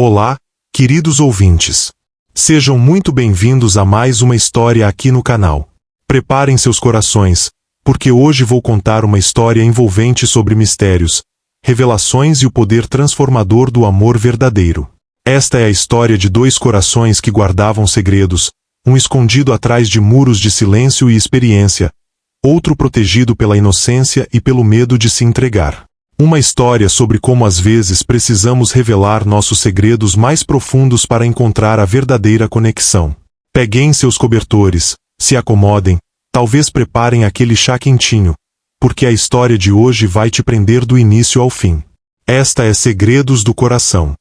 Olá, queridos ouvintes. Sejam muito bem-vindos a mais uma história aqui no canal. Preparem seus corações, porque hoje vou contar uma história envolvente sobre mistérios, revelações e o poder transformador do amor verdadeiro. Esta é a história de dois corações que guardavam segredos, um escondido atrás de muros de silêncio e experiência, outro protegido pela inocência e pelo medo de se entregar. Uma história sobre como às vezes precisamos revelar nossos segredos mais profundos para encontrar a verdadeira conexão. Peguem seus cobertores, se acomodem, talvez preparem aquele chá quentinho, porque a história de hoje vai te prender do início ao fim. Esta é Segredos do Coração.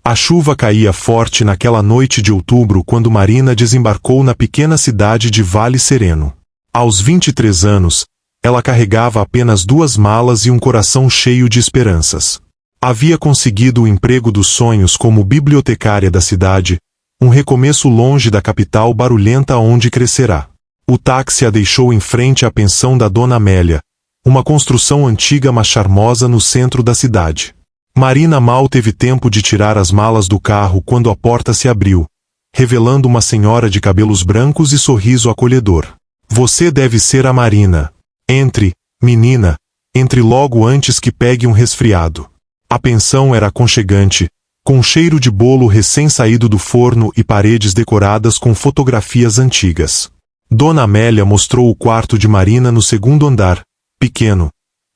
A chuva caía forte naquela noite de outubro quando Marina desembarcou na pequena cidade de Vale Sereno. Aos 23 anos, ela carregava apenas 2 malas e um coração cheio de esperanças. Havia conseguido o emprego dos sonhos como bibliotecária da cidade, um recomeço longe da capital barulhenta onde crescerá. O táxi a deixou em frente à pensão da Dona Amélia, uma construção antiga mas charmosa no centro da cidade. Marina mal teve tempo de tirar as malas do carro quando a porta se abriu, revelando uma senhora de cabelos brancos e sorriso acolhedor. Você deve ser a Marina. Entre, menina, entre logo antes que pegue um resfriado. A pensão era aconchegante, com cheiro de bolo recém-saído do forno e paredes decoradas com fotografias antigas. Dona Amélia mostrou o quarto de Marina no 2º andar, pequeno,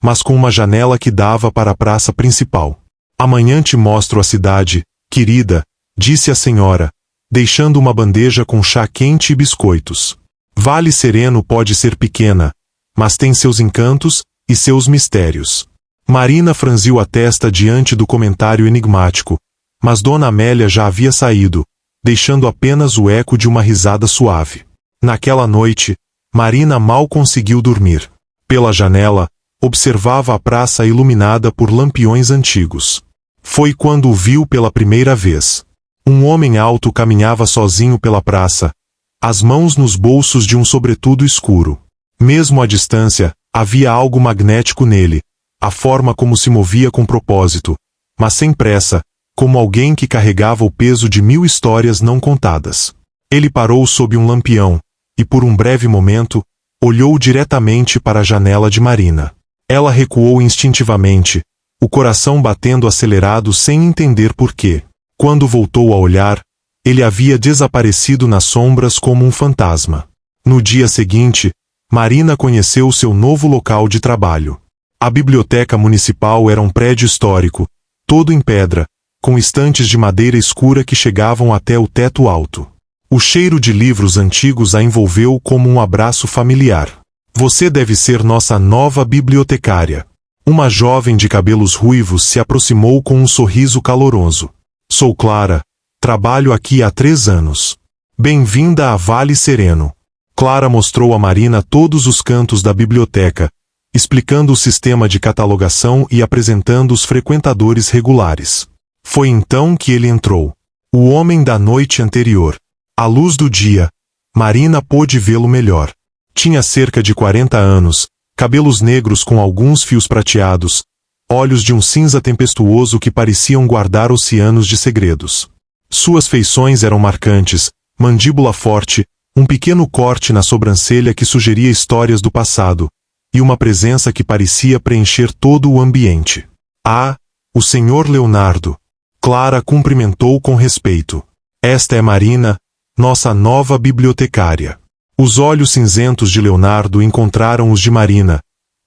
mas com uma janela que dava para a praça principal. Amanhã te mostro a cidade, querida, disse a senhora, deixando uma bandeja com chá quente e biscoitos. Vale Sereno pode ser pequena, mas tem seus encantos e seus mistérios. Marina franziu a testa diante do comentário enigmático, mas Dona Amélia já havia saído, deixando apenas o eco de uma risada suave. Naquela noite, Marina mal conseguiu dormir. Pela janela, observava a praça iluminada por lampiões antigos. Foi quando o viu pela primeira vez. Um homem alto caminhava sozinho pela praça, as mãos nos bolsos de um sobretudo escuro. Mesmo à distância, havia algo magnético nele, a forma como se movia com propósito, mas sem pressa, como alguém que carregava o peso de 1000 histórias não contadas. Ele parou sob um lampião, e por um breve momento, olhou diretamente para a janela de Marina. Ela recuou instintivamente, o coração batendo acelerado sem entender porquê. Quando voltou a olhar, ele havia desaparecido nas sombras como um fantasma. No dia seguinte, Marina conheceu seu novo local de trabalho. A biblioteca municipal era um prédio histórico, todo em pedra, com estantes de madeira escura que chegavam até o teto alto. O cheiro de livros antigos a envolveu como um abraço familiar. Você deve ser nossa nova bibliotecária. Uma jovem de cabelos ruivos se aproximou com um sorriso caloroso. Sou Clara, trabalho aqui há 3 anos. Bem-vinda a Vale Sereno. Clara mostrou a Marina todos os cantos da biblioteca, explicando o sistema de catalogação e apresentando os frequentadores regulares. Foi então que ele entrou. O homem da noite anterior. À luz do dia, Marina pôde vê-lo melhor. Tinha cerca de 40 anos, cabelos negros com alguns fios prateados, olhos de um cinza tempestuoso que pareciam guardar oceanos de segredos. Suas feições eram marcantes, mandíbula forte, um pequeno corte na sobrancelha que sugeria histórias do passado, e uma presença que parecia preencher todo o ambiente. Ah, o Sr. Leonardo! Clara cumprimentou com respeito. Esta é Marina, nossa nova bibliotecária. Os olhos cinzentos de Leonardo encontraram os de Marina,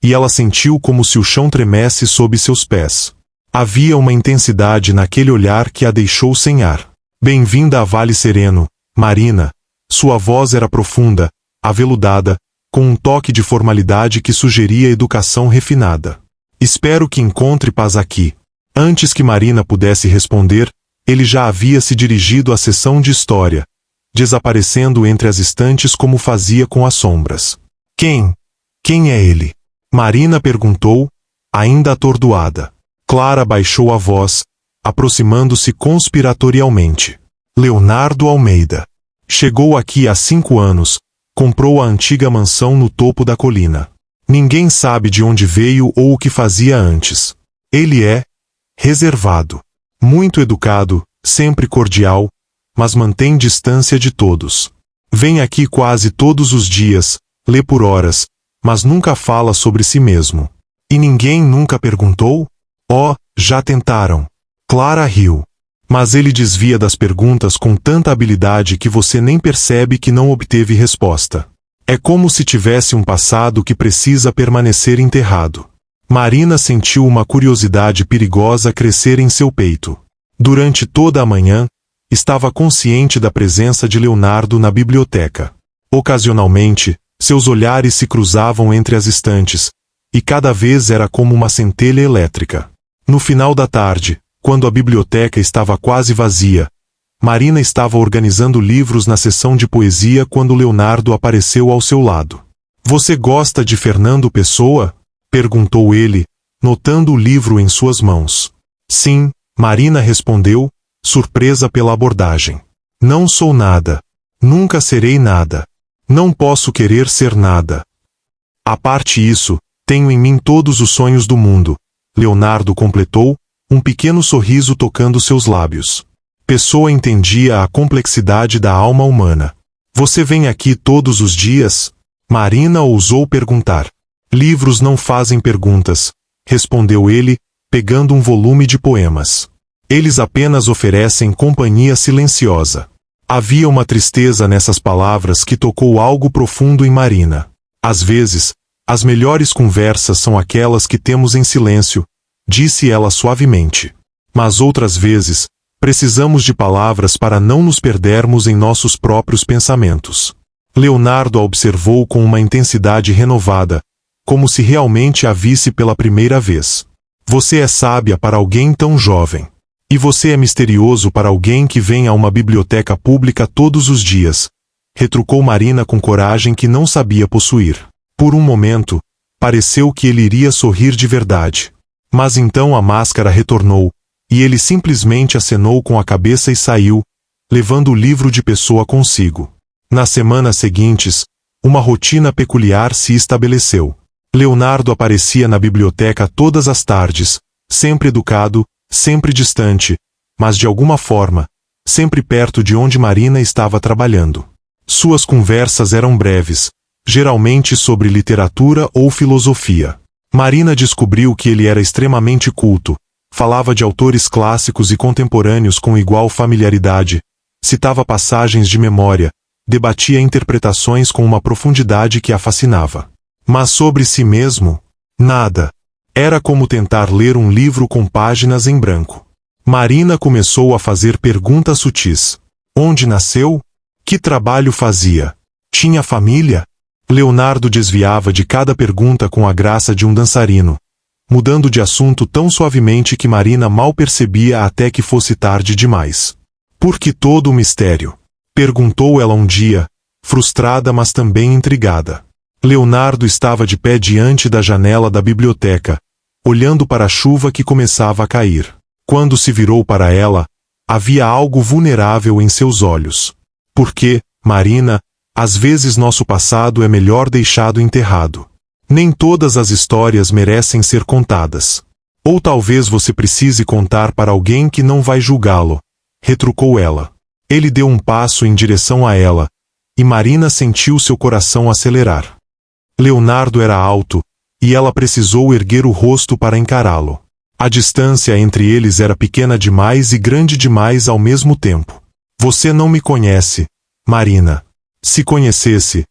e ela sentiu como se o chão tremesse sob seus pés. Havia uma intensidade naquele olhar que a deixou sem ar. Bem-vinda a Vale Sereno, Marina. Sua voz era profunda, aveludada, com um toque de formalidade que sugeria educação refinada. Espero que encontre paz aqui. Antes que Marina pudesse responder, ele já havia se dirigido à seção de história, desaparecendo entre as estantes como fazia com as sombras. Quem é ele? Marina perguntou, ainda atordoada. Clara baixou a voz, aproximando-se conspiratorialmente. Leonardo Almeida. Chegou aqui há 5 anos, comprou a antiga mansão no topo da colina. Ninguém sabe de onde veio ou o que fazia antes. Ele é reservado. Muito educado, sempre cordial, mas mantém distância de todos. Vem aqui quase todos os dias, lê por horas, mas nunca fala sobre si mesmo. E ninguém nunca perguntou? Oh, já tentaram. Clara riu. Mas ele desvia das perguntas com tanta habilidade que você nem percebe que não obteve resposta. É como se tivesse um passado que precisa permanecer enterrado. Marina sentiu uma curiosidade perigosa crescer em seu peito. Durante toda a manhã, estava consciente da presença de Leonardo na biblioteca. Ocasionalmente, seus olhares se cruzavam entre as estantes, e cada vez era como uma centelha elétrica. No final da tarde, quando a biblioteca estava quase vazia, Marina estava organizando livros na seção de poesia quando Leonardo apareceu ao seu lado. Você gosta de Fernando Pessoa? Perguntou ele, notando o livro em suas mãos. Sim, Marina respondeu, surpresa pela abordagem. Não sou nada. Nunca serei nada. Não posso querer ser nada. À parte isso, tenho em mim todos os sonhos do mundo, Leonardo completou, um pequeno sorriso tocando seus lábios. Pessoa entendia a complexidade da alma humana. Você vem aqui todos os dias? Marina ousou perguntar. Livros não fazem perguntas, respondeu ele, pegando um volume de poemas. Eles apenas oferecem companhia silenciosa. Havia uma tristeza nessas palavras que tocou algo profundo em Marina. Às vezes, as melhores conversas são aquelas que temos em silêncio, disse ela suavemente. Mas outras vezes, precisamos de palavras para não nos perdermos em nossos próprios pensamentos. Leonardo a observou com uma intensidade renovada, como se realmente a visse pela primeira vez. Você é sábia para alguém tão jovem. E você é misterioso para alguém que vem a uma biblioteca pública todos os dias, retrucou Marina com coragem que não sabia possuir. Por um momento, pareceu que ele iria sorrir de verdade. Mas então a máscara retornou, e ele simplesmente acenou com a cabeça e saiu, levando o livro de Pessoa consigo. Nas semanas seguintes, uma rotina peculiar se estabeleceu. Leonardo aparecia na biblioteca todas as tardes, sempre educado, sempre distante, mas de alguma forma, sempre perto de onde Marina estava trabalhando. Suas conversas eram breves, geralmente sobre literatura ou filosofia. Marina descobriu que ele era extremamente culto, falava de autores clássicos e contemporâneos com igual familiaridade, citava passagens de memória, debatia interpretações com uma profundidade que a fascinava. Mas sobre si mesmo, nada. Era como tentar ler um livro com páginas em branco. Marina começou a fazer perguntas sutis. Onde nasceu? Que trabalho fazia? Tinha família? Leonardo desviava de cada pergunta com a graça de um dançarino, mudando de assunto tão suavemente que Marina mal percebia até que fosse tarde demais. Por que todo o mistério? Perguntou ela um dia, frustrada mas também intrigada. Leonardo estava de pé diante da janela da biblioteca, olhando para a chuva que começava a cair. Quando se virou para ela, havia algo vulnerável em seus olhos. Porque, Marina, às vezes nosso passado é melhor deixado enterrado. Nem todas as histórias merecem ser contadas. Ou talvez você precise contar para alguém que não vai julgá-lo, retrucou ela. Ele deu um passo em direção a ela, e Marina sentiu seu coração acelerar. Leonardo era alto, e ela precisou erguer o rosto para encará-lo. A distância entre eles era pequena demais e grande demais ao mesmo tempo. Você não me conhece, Marina. Se conhecesse.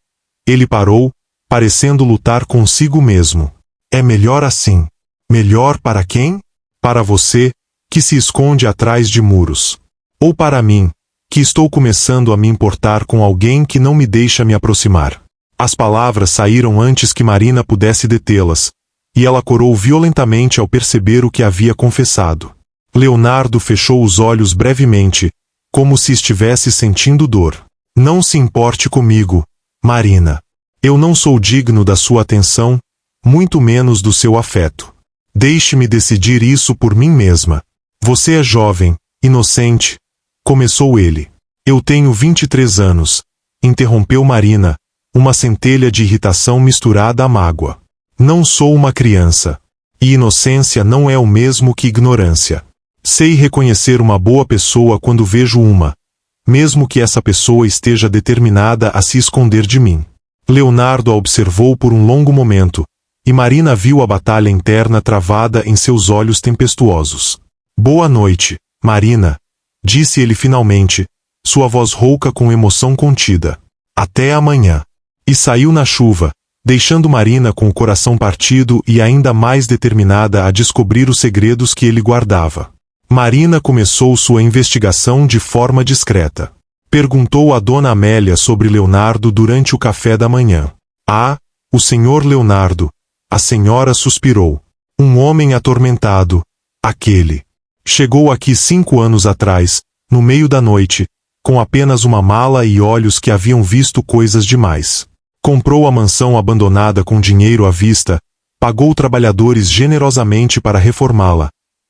Ele parou, parecendo lutar consigo mesmo. É melhor assim. Melhor para quem? Para você, que se esconde atrás de muros. Ou para mim, que estou começando a me importar com alguém que não me deixa me aproximar. As palavras saíram antes que Marina pudesse detê-las, e ela corou violentamente ao perceber o que havia confessado. Leonardo fechou os olhos brevemente, como se estivesse sentindo dor. Não se importe comigo, Marina. Eu não sou digno da sua atenção, muito menos do seu afeto. Deixe-me decidir isso por mim mesma. Você é jovem, inocente, começou ele. Eu tenho 23 anos, interrompeu Marina, uma centelha de irritação misturada à mágoa. Não sou uma criança. E inocência não é o mesmo que ignorância. Sei reconhecer uma boa pessoa quando vejo uma, mesmo que essa pessoa esteja determinada a se esconder de mim. Leonardo a observou por um longo momento, e Marina viu a batalha interna travada em seus olhos tempestuosos. Boa noite, Marina, disse ele finalmente, sua voz rouca com emoção contida. Até amanhã. E saiu na chuva, deixando Marina com o coração partido e ainda mais determinada a descobrir os segredos que ele guardava. Marina começou sua investigação de forma discreta. Perguntou a Dona Amélia sobre Leonardo durante o café da manhã. Ah, o senhor Leonardo. A senhora suspirou. Um homem atormentado. Aquele. Chegou aqui 5 anos atrás, no meio da noite, com apenas uma mala e olhos que haviam visto coisas demais. Comprou a mansão abandonada com dinheiro à vista, pagou trabalhadores generosamente para reformá-la,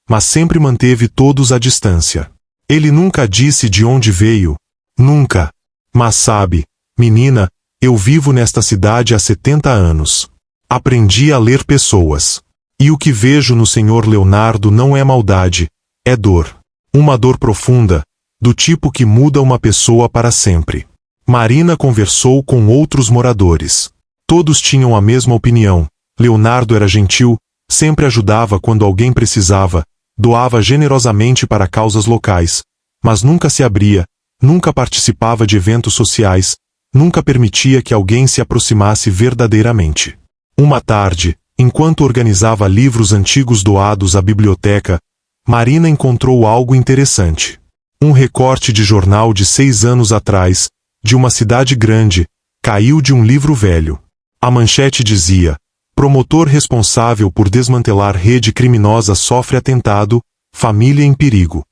mas sempre manteve todos à distância. Ele nunca disse de onde veio. Nunca. Mas sabe, menina, eu vivo nesta cidade há 70 anos. Aprendi a ler pessoas. E o que vejo no senhor Leonardo não é maldade, é dor. Uma dor profunda, do tipo que muda uma pessoa para sempre. Marina conversou com outros moradores. Todos tinham a mesma opinião. Leonardo era gentil, sempre ajudava quando alguém precisava, doava generosamente para causas locais, mas nunca se abria, nunca participava de eventos sociais, nunca permitia que alguém se aproximasse verdadeiramente. Uma tarde, enquanto organizava livros antigos doados à biblioteca, Marina encontrou algo interessante. Um recorte de jornal de 6 anos atrás, de uma cidade grande, caiu de um livro velho. A manchete dizia: promotor responsável por desmantelar rede criminosa sofre atentado, família em perigo.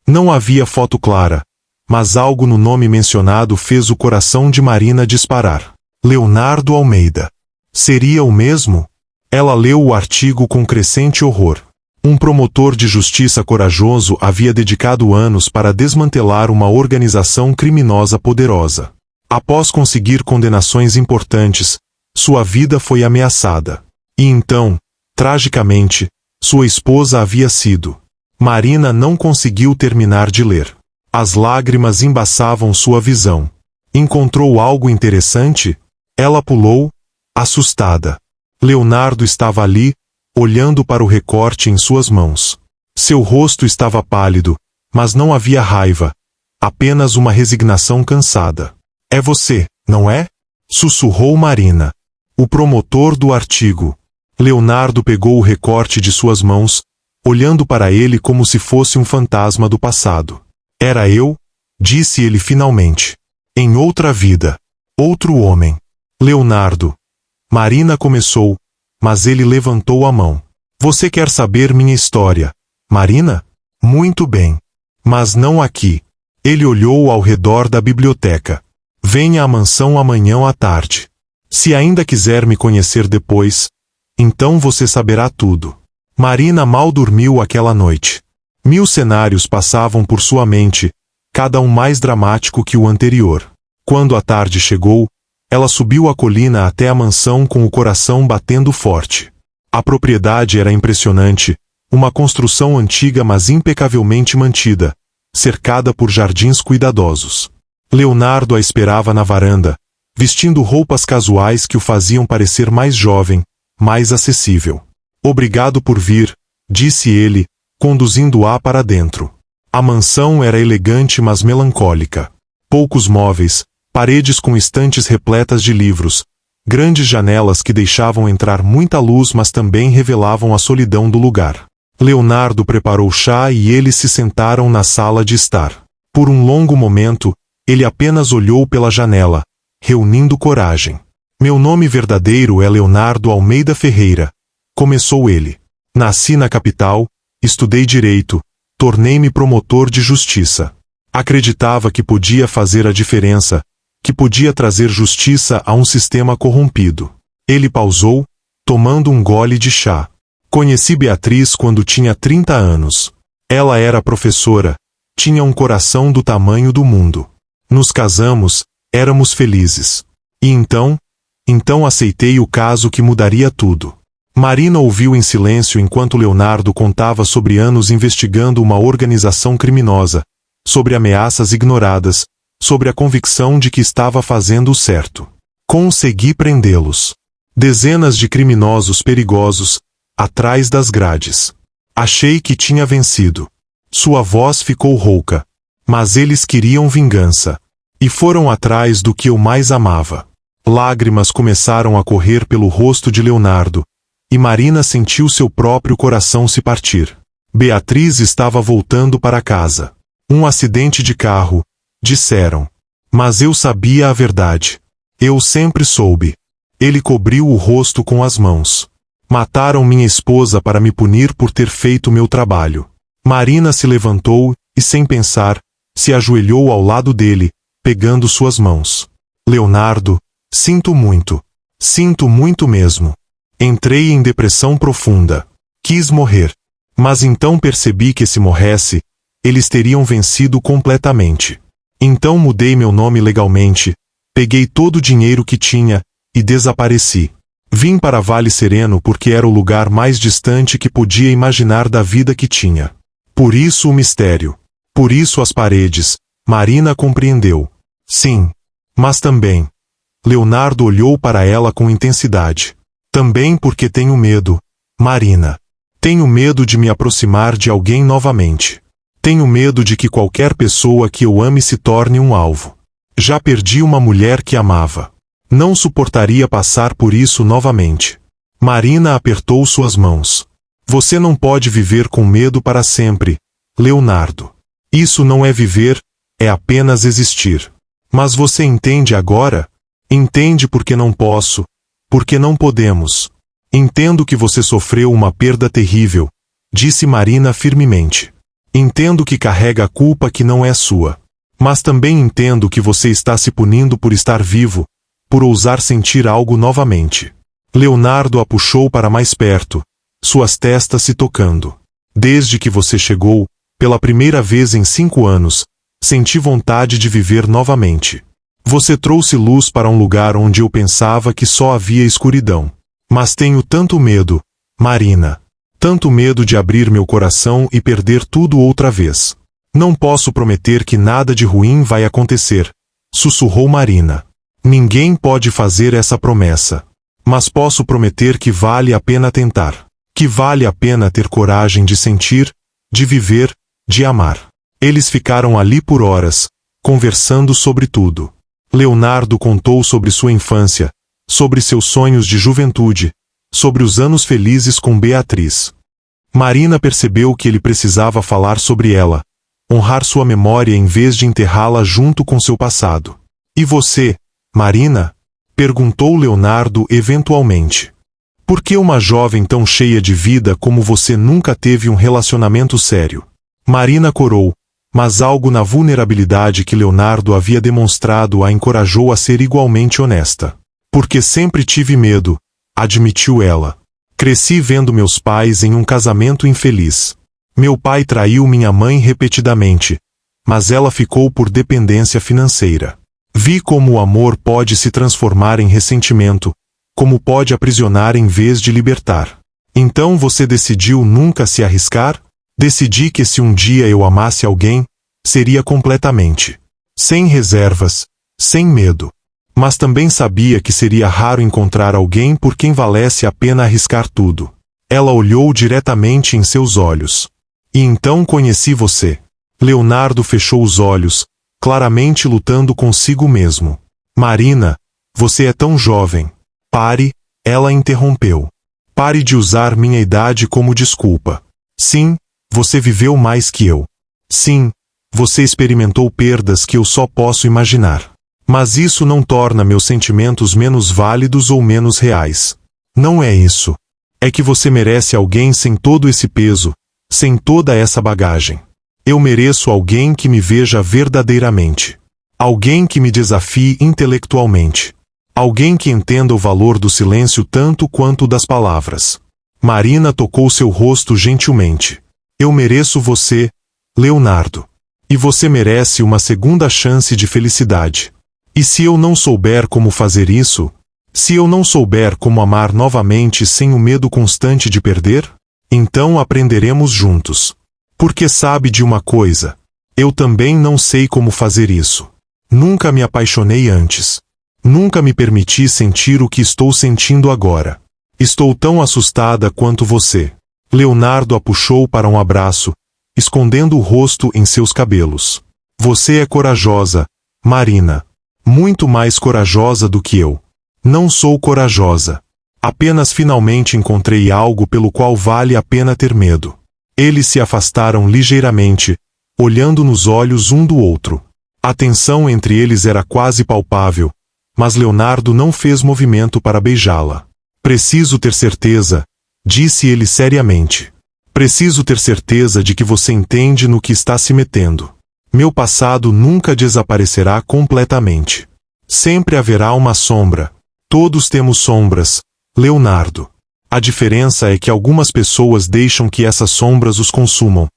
Não havia foto clara, mas algo no nome mencionado fez o coração de Marina disparar. Leonardo Almeida. Seria o mesmo? Ela leu o artigo com crescente horror. Um promotor de justiça corajoso havia dedicado anos para desmantelar uma organização criminosa poderosa. Após conseguir condenações importantes, sua vida foi ameaçada. E então, tragicamente, sua esposa havia sido. Marina não conseguiu terminar de ler. As lágrimas embaçavam sua visão. Encontrou algo interessante? Ela pulou, assustada. Leonardo estava ali, olhando para o recorte em suas mãos. Seu rosto estava pálido, mas não havia raiva, apenas uma resignação cansada. É você, não é? Sussurrou Marina. O promotor do artigo. Leonardo pegou o recorte de suas mãos, olhando para ele como se fosse um fantasma do passado. Era eu, disse ele finalmente. Em outra vida. Outro homem. Leonardo. Marina começou, mas ele levantou a mão. Você quer saber minha história, Marina? Muito bem. Mas não aqui. Ele olhou ao redor da biblioteca. Venha à mansão amanhã à tarde. Se ainda quiser me conhecer depois, então você saberá tudo. Marina mal dormiu aquela noite. 1000 cenários passavam por sua mente, cada um mais dramático que o anterior. Quando a tarde chegou, ela subiu a colina até a mansão com o coração batendo forte. A propriedade era impressionante, uma construção antiga mas impecavelmente mantida, cercada por jardins cuidadosos. Leonardo a esperava na varanda, vestindo roupas casuais que o faziam parecer mais jovem, mais acessível. Obrigado por vir, disse ele, conduzindo-a para dentro. A mansão era elegante mas melancólica. Poucos móveis, paredes com estantes repletas de livros, grandes janelas que deixavam entrar muita luz mas também revelavam a solidão do lugar. Leonardo preparou chá e eles se sentaram na sala de estar. Por um longo momento, ele apenas olhou pela janela, reunindo coragem. Meu nome verdadeiro é Leonardo Almeida Ferreira, começou ele. Nasci na capital, estudei direito, tornei-me promotor de justiça. Acreditava que podia fazer a diferença, que podia trazer justiça a um sistema corrompido. Ele pausou, tomando um gole de chá. Conheci Beatriz quando tinha 30 anos. Ela era professora, tinha um coração do tamanho do mundo. Nos casamos, éramos felizes. E então aceitei o caso que mudaria tudo. Marina ouviu em silêncio enquanto Leonardo contava sobre anos investigando uma organização criminosa, sobre ameaças ignoradas, sobre a convicção de que estava fazendo o certo. Consegui prendê-los. Dezenas de criminosos perigosos, atrás das grades. Achei que tinha vencido. Sua voz ficou rouca. Mas eles queriam vingança. E foram atrás do que eu mais amava. Lágrimas começaram a correr pelo rosto de Leonardo, e Marina sentiu seu próprio coração se partir. Beatriz estava voltando para casa. Um acidente de carro, disseram. Mas eu sabia a verdade. Eu sempre soube. Ele cobriu o rosto com as mãos. Mataram minha esposa para me punir por ter feito meu trabalho. Marina se levantou e, sem pensar, se ajoelhou ao lado dele, pegando suas mãos. Leonardo, sinto muito. Sinto muito mesmo. Entrei em depressão profunda. Quis morrer. Mas então percebi que se morresse, eles teriam vencido completamente. Então mudei meu nome legalmente, peguei todo o dinheiro que tinha, e desapareci. Vim para Vale Sereno porque era o lugar mais distante que podia imaginar da vida que tinha. Por isso o mistério. Por isso as paredes. Marina compreendeu. Sim. Mas também. Leonardo olhou para ela com intensidade. Também porque tenho medo, Marina. Tenho medo de me aproximar de alguém novamente. Tenho medo de que qualquer pessoa que eu ame se torne um alvo. Já perdi uma mulher que amava. Não suportaria passar por isso novamente. Marina apertou suas mãos. Você não pode viver com medo para sempre, Leonardo. Isso não é viver, é apenas existir. Mas você entende agora? Entende porque não posso, porque não podemos. Entendo que você sofreu uma perda terrível, disse Marina firmemente. Entendo que carrega a culpa que não é sua. Mas também entendo que você está se punindo por estar vivo, por ousar sentir algo novamente. Leonardo a puxou para mais perto, suas testas se tocando. Desde que você chegou, pela primeira vez em 5 anos, senti vontade de viver novamente. Você trouxe luz para um lugar onde eu pensava que só havia escuridão. Mas tenho tanto medo, Marina. Tanto medo de abrir meu coração e perder tudo outra vez. Não posso prometer que nada de ruim vai acontecer, sussurrou Marina. Ninguém pode fazer essa promessa. Mas posso prometer que vale a pena tentar. Que vale a pena ter coragem de sentir, de viver, de amar. Eles ficaram ali por horas, conversando sobre tudo. Leonardo contou sobre sua infância, sobre seus sonhos de juventude, sobre os anos felizes com Beatriz. Marina percebeu que ele precisava falar sobre ela, honrar sua memória em vez de enterrá-la junto com seu passado. E você, Marina? Perguntou Leonardo eventualmente. Por que uma jovem tão cheia de vida como você nunca teve um relacionamento sério? Marina corou, mas algo na vulnerabilidade que Leonardo havia demonstrado a encorajou a ser igualmente honesta. Porque sempre tive medo, admitiu ela. Cresci vendo meus pais em um casamento infeliz. Meu pai traiu minha mãe repetidamente, mas ela ficou por dependência financeira. Vi como o amor pode se transformar em ressentimento, como pode aprisionar em vez de libertar. Então você decidiu nunca se arriscar? Decidi que se um dia eu amasse alguém, seria completamente. Sem reservas, sem medo. Mas também sabia que seria raro encontrar alguém por quem valesse a pena arriscar tudo. Ela olhou diretamente em seus olhos. E então conheci você. Leonardo fechou os olhos, claramente lutando consigo mesmo. Marina, você é tão jovem. Pare, ela interrompeu. Pare de usar minha idade como desculpa. Sim, você viveu mais que eu. Sim, você experimentou perdas que eu só posso imaginar. Mas isso não torna meus sentimentos menos válidos ou menos reais. Não é isso. É que você merece alguém sem todo esse peso, sem toda essa bagagem. Eu mereço alguém que me veja verdadeiramente. Alguém que me desafie intelectualmente. Alguém que entenda o valor do silêncio tanto quanto das palavras. Marina tocou seu rosto gentilmente. Eu mereço você, Leonardo. E você merece uma segunda chance de felicidade. E se eu não souber como fazer isso, Se eu não souber como amar novamente sem o medo constante de perder, então aprenderemos juntos. Porque sabe de uma coisa? Eu também não sei como fazer isso. Nunca me apaixonei antes. Nunca me permiti sentir o que estou sentindo agora. Estou tão assustada quanto você. Leonardo a puxou para um abraço, escondendo o rosto em seus cabelos. Você é corajosa, Marina. Muito mais corajosa do que eu. Não sou corajosa. Apenas finalmente encontrei algo pelo qual vale a pena ter medo. Eles se afastaram ligeiramente, olhando nos olhos um do outro. A tensão entre eles era quase palpável, mas Leonardo não fez movimento para beijá-la. Preciso ter certeza, disse ele seriamente. Preciso ter certeza de que você entende no que está se metendo. Meu passado nunca desaparecerá completamente. Sempre haverá uma sombra. Todos temos sombras, Leonardo. A diferença é que algumas pessoas deixam que essas sombras os consumam,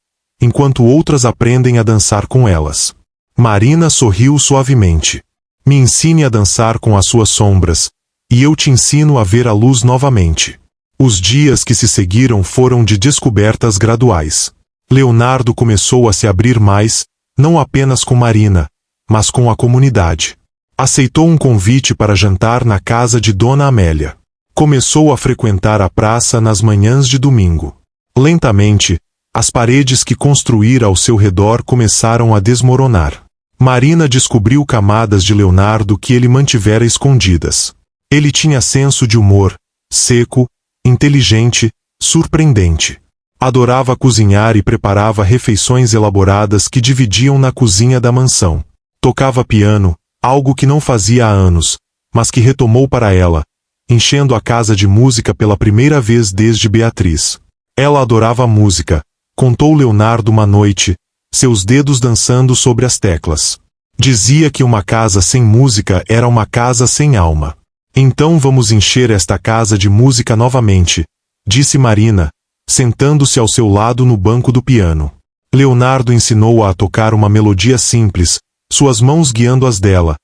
enquanto outras aprendem a dançar com elas. Marina sorriu suavemente. Me ensine a dançar com as suas sombras, e eu te ensino a ver a luz novamente. Os dias que se seguiram foram de descobertas graduais. Leonardo começou a se abrir mais, não apenas com Marina, mas com a comunidade. Aceitou um convite para jantar na casa de Dona Amélia. Começou a frequentar a praça nas manhãs de domingo. Lentamente, as paredes que construíra ao seu redor começaram a desmoronar. Marina descobriu camadas de Leonardo que ele mantivera escondidas. Ele tinha senso de humor, seco, inteligente, surpreendente. Adorava cozinhar e preparava refeições elaboradas que dividiam na cozinha da mansão. Tocava piano, algo que não fazia há anos, mas que retomou para ela, enchendo a casa de música pela primeira vez desde Beatriz. Ela adorava música, contou Leonardo uma noite, seus dedos dançando sobre as teclas. Dizia que uma casa sem música era uma casa sem alma. Então vamos encher esta casa de música novamente, disse Marina, sentando-se ao seu lado no banco do piano. Leonardo ensinou-a a tocar uma melodia simples, suas mãos guiando as dela,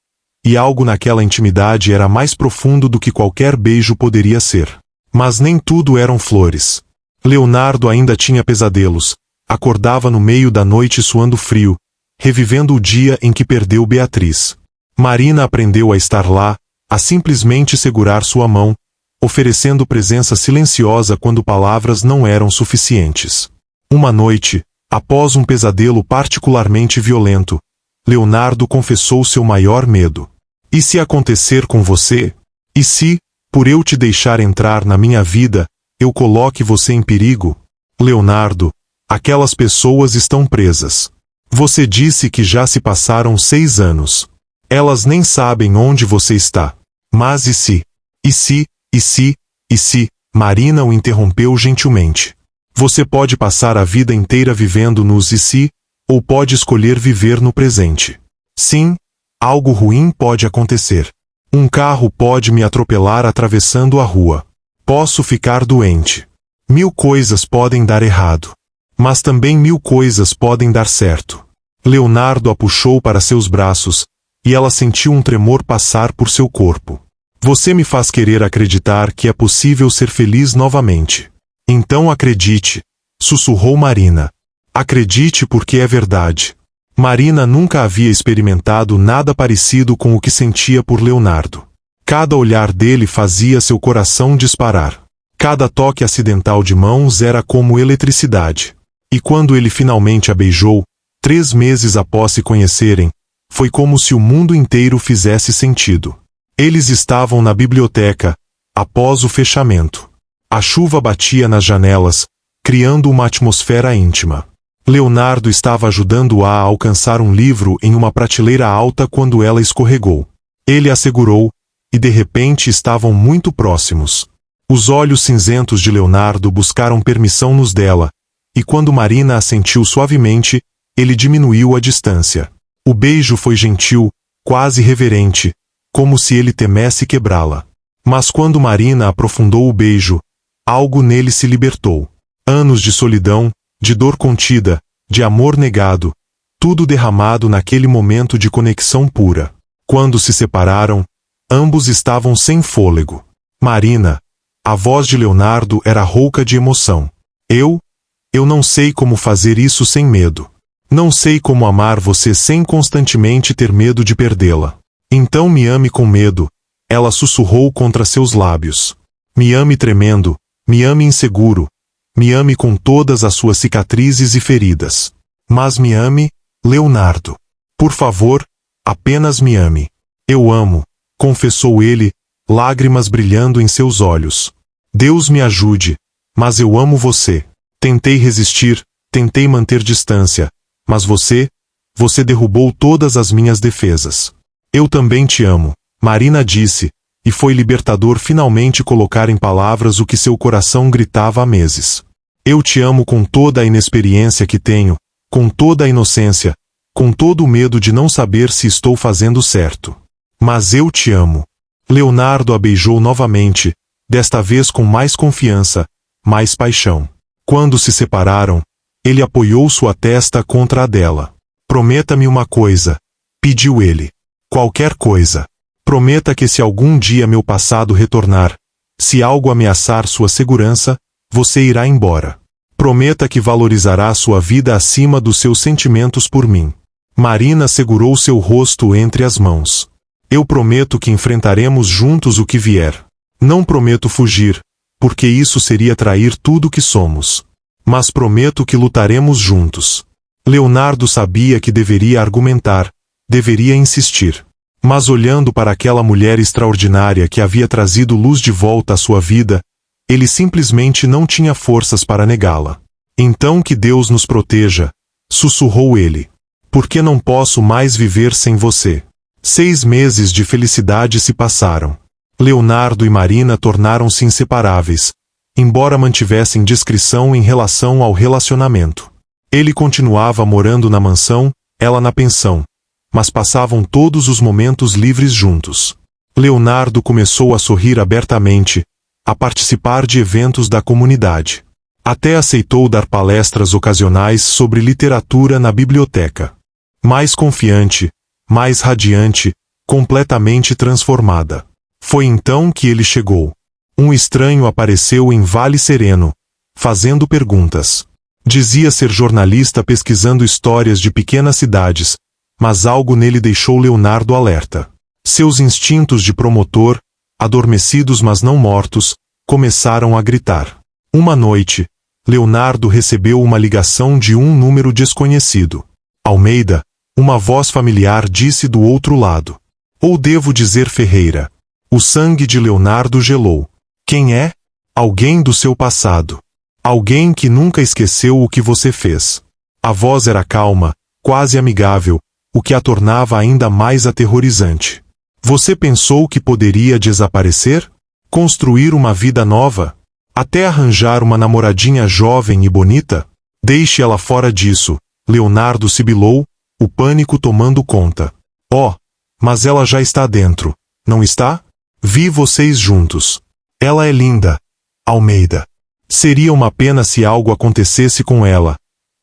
e algo naquela intimidade era mais profundo do que qualquer beijo poderia ser. Mas nem tudo eram flores. Leonardo ainda tinha pesadelos, acordava no meio da noite suando frio, revivendo o dia em que perdeu Beatriz. Marina aprendeu a estar lá, a simplesmente segurar sua mão, oferecendo presença silenciosa quando palavras não eram suficientes. Uma noite, após um pesadelo particularmente violento, Leonardo confessou seu maior medo. E se acontecer com você? E se, por eu te deixar entrar na minha vida, eu coloque você em perigo? Leonardo, aquelas pessoas estão presas. Você disse que já se passaram 6 anos. Elas nem sabem onde você está. Mas e se? E se? E se? E se? Marina o interrompeu gentilmente. Você pode passar a vida inteira vivendo nos e se, ou pode escolher viver no presente. Sim, algo ruim pode acontecer. Um carro pode me atropelar atravessando a rua. Posso ficar doente. 1000 coisas podem dar errado. Mas também 1000 coisas podem dar certo. Leonardo a puxou para seus braços, e ela sentiu um tremor passar por seu corpo. Você me faz querer acreditar que é possível ser feliz novamente. Então acredite, sussurrou Marina. Acredite porque é verdade. Marina nunca havia experimentado nada parecido com o que sentia por Leonardo. Cada olhar dele fazia seu coração disparar. Cada toque acidental de mãos era como eletricidade. E quando ele finalmente a beijou, 3 meses após se conhecerem, foi como se o mundo inteiro fizesse sentido. Eles estavam na biblioteca, após o fechamento. A chuva batia nas janelas, criando uma atmosfera íntima. Leonardo estava ajudando-a a alcançar um livro em uma prateleira alta quando ela escorregou. Ele a segurou, e de repente estavam muito próximos. Os olhos cinzentos de Leonardo buscaram permissão nos dela, e quando Marina a sentiu suavemente, ele diminuiu a distância. O beijo foi gentil, quase reverente, como se ele temesse quebrá-la. Mas quando Marina aprofundou o beijo, algo nele se libertou. Anos de solidão, de dor contida, de amor negado, tudo derramado naquele momento de conexão pura. Quando se separaram, Ambos estavam sem fôlego. Marina. A voz de Leonardo era rouca de emoção. Eu não sei como fazer isso sem medo. Não sei como amar você sem constantemente ter medo de perdê-la. Então me ame com medo, ela sussurrou contra seus lábios. Me ame tremendo, me ame inseguro, me ame com todas as suas cicatrizes e feridas. Mas me ame, Leonardo. Por favor, apenas me ame. Eu amo, confessou ele, lágrimas brilhando em seus olhos. Deus me ajude, mas eu amo você. Tentei resistir, tentei manter distância, mas você derrubou todas as minhas defesas. Eu também te amo, Marina disse, e foi libertador finalmente colocar em palavras o que seu coração gritava há meses. Eu te amo com toda a inexperiência que tenho, com toda a inocência, com todo o medo de não saber se estou fazendo certo. Mas eu te amo. Leonardo a beijou novamente, desta vez com mais confiança, mais paixão. Quando se separaram, ele apoiou sua testa contra a dela. Prometa-me uma coisa, pediu ele. Qualquer coisa. Prometa que se algum dia meu passado retornar, se algo ameaçar sua segurança, você irá embora. Prometa que valorizará sua vida acima dos seus sentimentos por mim. Marina segurou seu rosto entre as mãos. Eu prometo que enfrentaremos juntos o que vier. Não prometo fugir, porque isso seria trair tudo que somos. Mas prometo que lutaremos juntos. Leonardo sabia que deveria argumentar, deveria insistir. Mas olhando para aquela mulher extraordinária que havia trazido luz de volta à sua vida, ele simplesmente não tinha forças para negá-la. Então que Deus nos proteja, sussurrou ele. Porque não posso mais viver sem você. 6 meses de felicidade se passaram. Leonardo e Marina tornaram-se inseparáveis, embora mantivessem discrição em relação ao relacionamento. Ele continuava morando na mansão, ela na pensão, mas passavam todos os momentos livres juntos. Leonardo começou a sorrir abertamente, a participar de eventos da comunidade. Até aceitou dar palestras ocasionais sobre literatura na biblioteca. Mais confiante, mais radiante, completamente transformada. Foi então que ele chegou. Um estranho apareceu em Vale Sereno, fazendo perguntas. Dizia ser jornalista pesquisando histórias de pequenas cidades, mas algo nele deixou Leonardo alerta. Seus instintos de promotor, adormecidos mas não mortos, começaram a gritar. Uma noite, Leonardo recebeu uma ligação de um número desconhecido. Almeida, uma voz familiar disse do outro lado. Ou devo dizer Ferreira. O sangue de Leonardo gelou. Quem é? Alguém do seu passado. Alguém que nunca esqueceu o que você fez. A voz era calma, quase amigável, o que a tornava ainda mais aterrorizante. Você pensou que poderia desaparecer? Construir uma vida nova? Até arranjar uma namoradinha jovem e bonita? Deixe ela fora disso, Leonardo sibilou, o pânico tomando conta. Oh, mas ela já está dentro, não está? Vi vocês juntos. Ela é linda, Almeida. Seria uma pena se algo acontecesse com ela,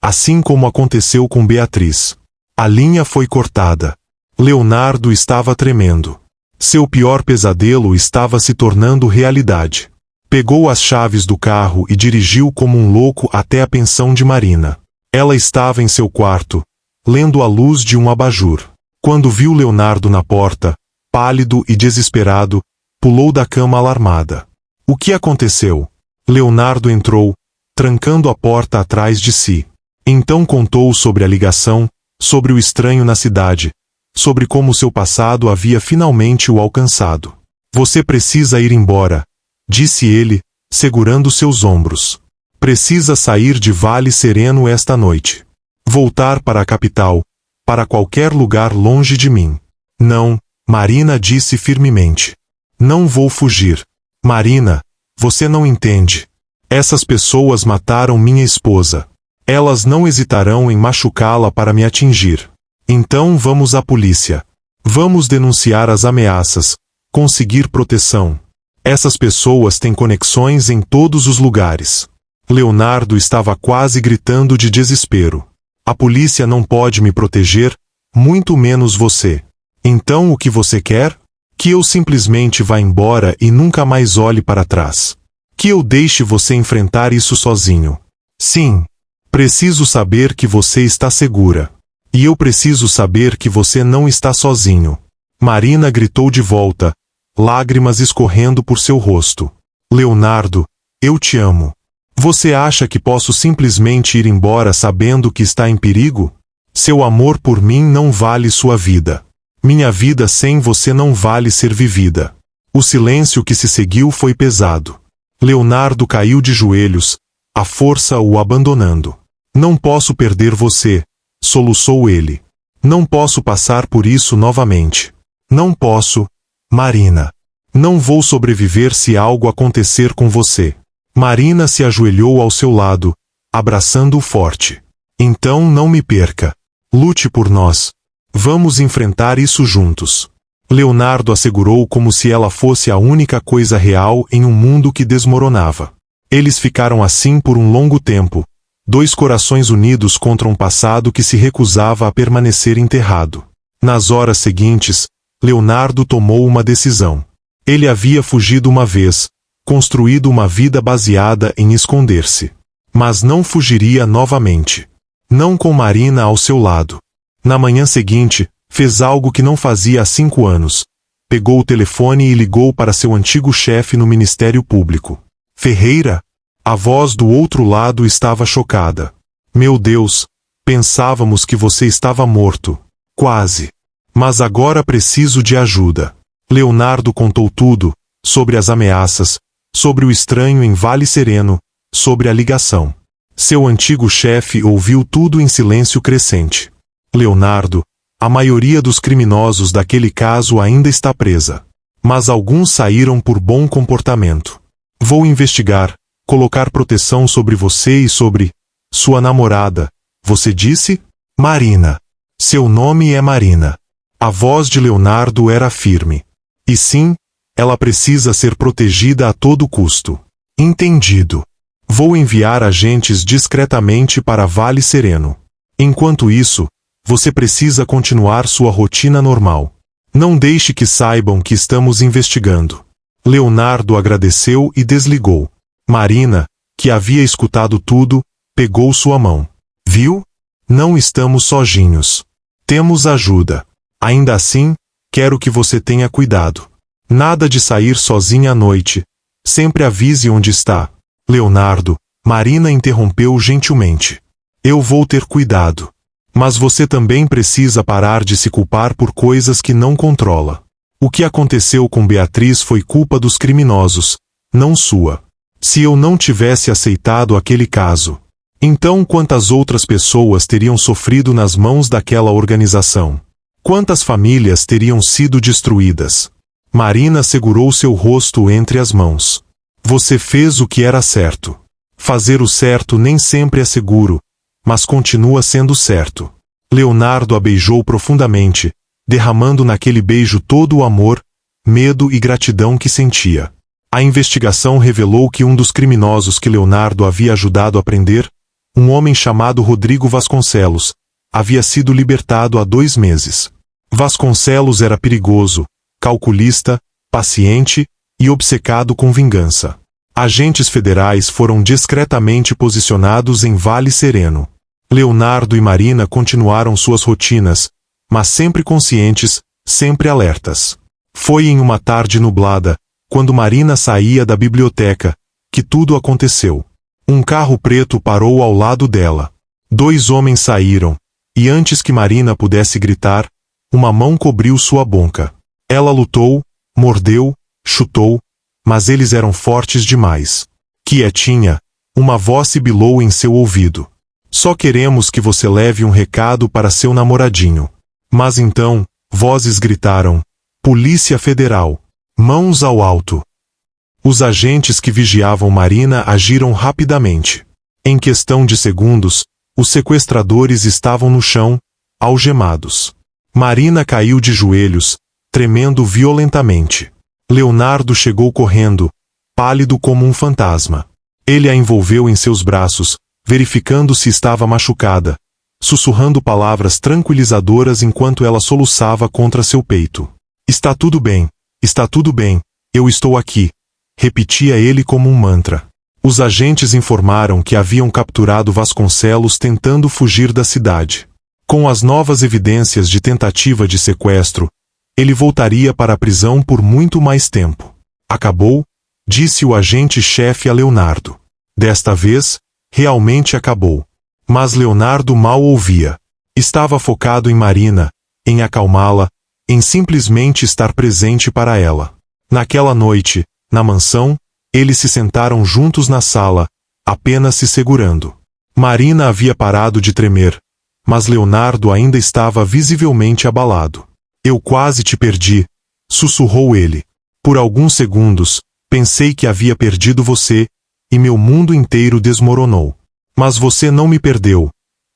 assim como aconteceu com Beatriz. A linha foi cortada. Leonardo estava tremendo. Seu pior pesadelo estava se tornando realidade. Pegou as chaves do carro e dirigiu como um louco até a pensão de Marina. Ela estava em seu quarto, lendo à luz de um abajur. Quando viu Leonardo na porta, pálido e desesperado, pulou da cama alarmada. O que aconteceu? Leonardo entrou, trancando a porta atrás de si. Então contou sobre a ligação, sobre o estranho na cidade, sobre como seu passado havia finalmente o alcançado. Você precisa ir embora, disse ele, segurando seus ombros. Precisa sair de Vale Sereno esta noite. Voltar para a capital, para qualquer lugar longe de mim. Não, Marina disse firmemente. Não vou fugir. Marina, você não entende. Essas pessoas mataram minha esposa. Elas não hesitarão em machucá-la para me atingir. Então vamos à polícia. Vamos denunciar as ameaças, conseguir proteção. Essas pessoas têm conexões em todos os lugares. Leonardo estava quase gritando de desespero. A polícia não pode me proteger, muito menos você. Então o que você quer? Que eu simplesmente vá embora e nunca mais olhe para trás. Que eu deixe você enfrentar isso sozinho. Sim. Preciso saber que você está segura. E eu preciso saber que você não está sozinho. Marina gritou de volta, lágrimas escorrendo por seu rosto. Leonardo, eu te amo. Você acha que posso simplesmente ir embora sabendo que está em perigo? Seu amor por mim não vale sua vida. Minha vida sem você não vale ser vivida. O silêncio que se seguiu foi pesado. Leonardo caiu de joelhos, a força o abandonando. Não posso perder você, soluçou ele. Não posso passar por isso novamente. Não posso, Marina. Não vou sobreviver se algo acontecer com você. Marina se ajoelhou ao seu lado, abraçando-o forte. Então não me perca. Lute por nós. Vamos enfrentar isso juntos. Leonardo assegurou como se ela fosse a única coisa real em um mundo que desmoronava. Eles ficaram assim por um longo tempo, dois corações unidos contra um passado que se recusava a permanecer enterrado. Nas horas seguintes, Leonardo tomou uma decisão. Ele havia fugido uma vez, construído uma vida baseada em esconder-se. Mas não fugiria novamente. Não com Marina ao seu lado. Na manhã seguinte, fez algo que não fazia há 5 anos. Pegou o telefone e ligou para seu antigo chefe no Ministério Público. Ferreira? A voz do outro lado estava chocada. Meu Deus, pensávamos que você estava morto. Quase. Mas agora preciso de ajuda. Leonardo contou tudo, sobre as ameaças, sobre o estranho em Vale Sereno, sobre a ligação. Seu antigo chefe ouviu tudo em silêncio crescente. Leonardo, a maioria dos criminosos daquele caso ainda está presa. Mas alguns saíram por bom comportamento. Vou investigar, colocar proteção sobre você e sobre sua namorada. Você disse? Marina. Seu nome é Marina. A voz de Leonardo era firme. E sim, ela precisa ser protegida a todo custo. Entendido. Vou enviar agentes discretamente para Vale Sereno. Enquanto isso, você precisa continuar sua rotina normal. Não deixe que saibam que estamos investigando. Leonardo agradeceu e desligou. Marina, que havia escutado tudo, pegou sua mão. Viu? Não estamos sozinhos. Temos ajuda. Ainda assim, quero que você tenha cuidado. Nada de sair sozinha à noite. Sempre avise onde está. Leonardo, Marina interrompeu gentilmente. Eu vou ter cuidado. Mas você também precisa parar de se culpar por coisas que não controla. O que aconteceu com Beatriz foi culpa dos criminosos, não sua. Se eu não tivesse aceitado aquele caso, então quantas outras pessoas teriam sofrido nas mãos daquela organização? Quantas famílias teriam sido destruídas? Marina segurou seu rosto entre as mãos. Você fez o que era certo. Fazer o certo nem sempre é seguro, mas continua sendo certo. Leonardo a beijou profundamente, derramando naquele beijo todo o amor, medo e gratidão que sentia. A investigação revelou que um dos criminosos que Leonardo havia ajudado a prender, um homem chamado Rodrigo Vasconcelos, havia sido libertado há 2 meses. Vasconcelos era perigoso, calculista, paciente e obcecado com vingança. Agentes federais foram discretamente posicionados em Vale Sereno. Leonardo e Marina continuaram suas rotinas, mas sempre conscientes, sempre alertas. Foi em uma tarde nublada, quando Marina saía da biblioteca, que tudo aconteceu. Um carro preto parou ao lado dela. 2 homens saíram, e antes que Marina pudesse gritar, uma mão cobriu sua boca. Ela lutou, mordeu, chutou, mas eles eram fortes demais. Quietinha, uma voz sibilou em seu ouvido. Só queremos que você leve um recado para seu namoradinho. Mas então, vozes gritaram: Polícia Federal! Mãos ao alto! Os agentes que vigiavam Marina agiram rapidamente. Em questão de segundos, os sequestradores estavam no chão, algemados. Marina caiu de joelhos, tremendo violentamente. Leonardo chegou correndo, pálido como um fantasma. Ele a envolveu em seus braços, verificando se estava machucada, sussurrando palavras tranquilizadoras enquanto ela soluçava contra seu peito. Está tudo bem, Está tudo bem, eu estou aqui. Repetia ele como um mantra. Os agentes informaram que haviam capturado Vasconcelos tentando fugir da cidade. Com as novas evidências de tentativa de sequestro, ele voltaria para a prisão por muito mais tempo. Acabou? Disse o agente-chefe a Leonardo. Desta vez, realmente acabou. Mas Leonardo mal ouvia. Estava focado em Marina, em acalmá-la, em simplesmente estar presente para ela. Naquela noite, na mansão, eles se sentaram juntos na sala, apenas se segurando. Marina havia parado de tremer, mas Leonardo ainda estava visivelmente abalado. Eu quase te perdi, sussurrou ele. Por alguns segundos, pensei que havia perdido você, e meu mundo inteiro desmoronou. Mas você não me perdeu,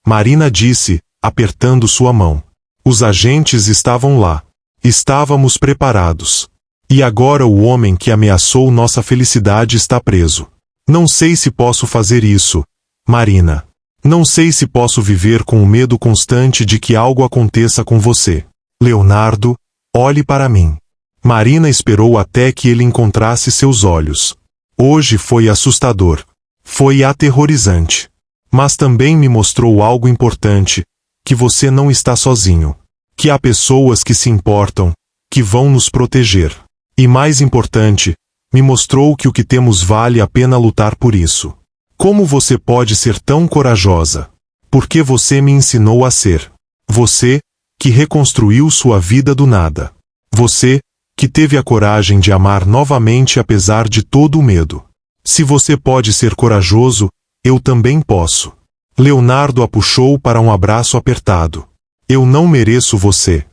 Marina disse, apertando sua mão. Os agentes estavam lá. Estávamos preparados. E agora o homem que ameaçou nossa felicidade está preso. Não sei se posso fazer isso, Marina. Não sei se posso viver com o medo constante de que algo aconteça com você. Leonardo, olhe para mim. Marina esperou até que ele encontrasse seus olhos. Hoje foi assustador. Foi aterrorizante. Mas também me mostrou algo importante, que você não está sozinho. Que há pessoas que se importam, que vão nos proteger. E mais importante, me mostrou que o que temos vale a pena lutar por isso. Como você pode ser tão corajosa? Porque você me ensinou a ser. Você, que reconstruiu sua vida do nada. Você, que teve a coragem de amar novamente apesar de todo o medo. Se você pode ser corajoso, eu também posso. Leonardo a puxou para um abraço apertado. Eu não mereço você.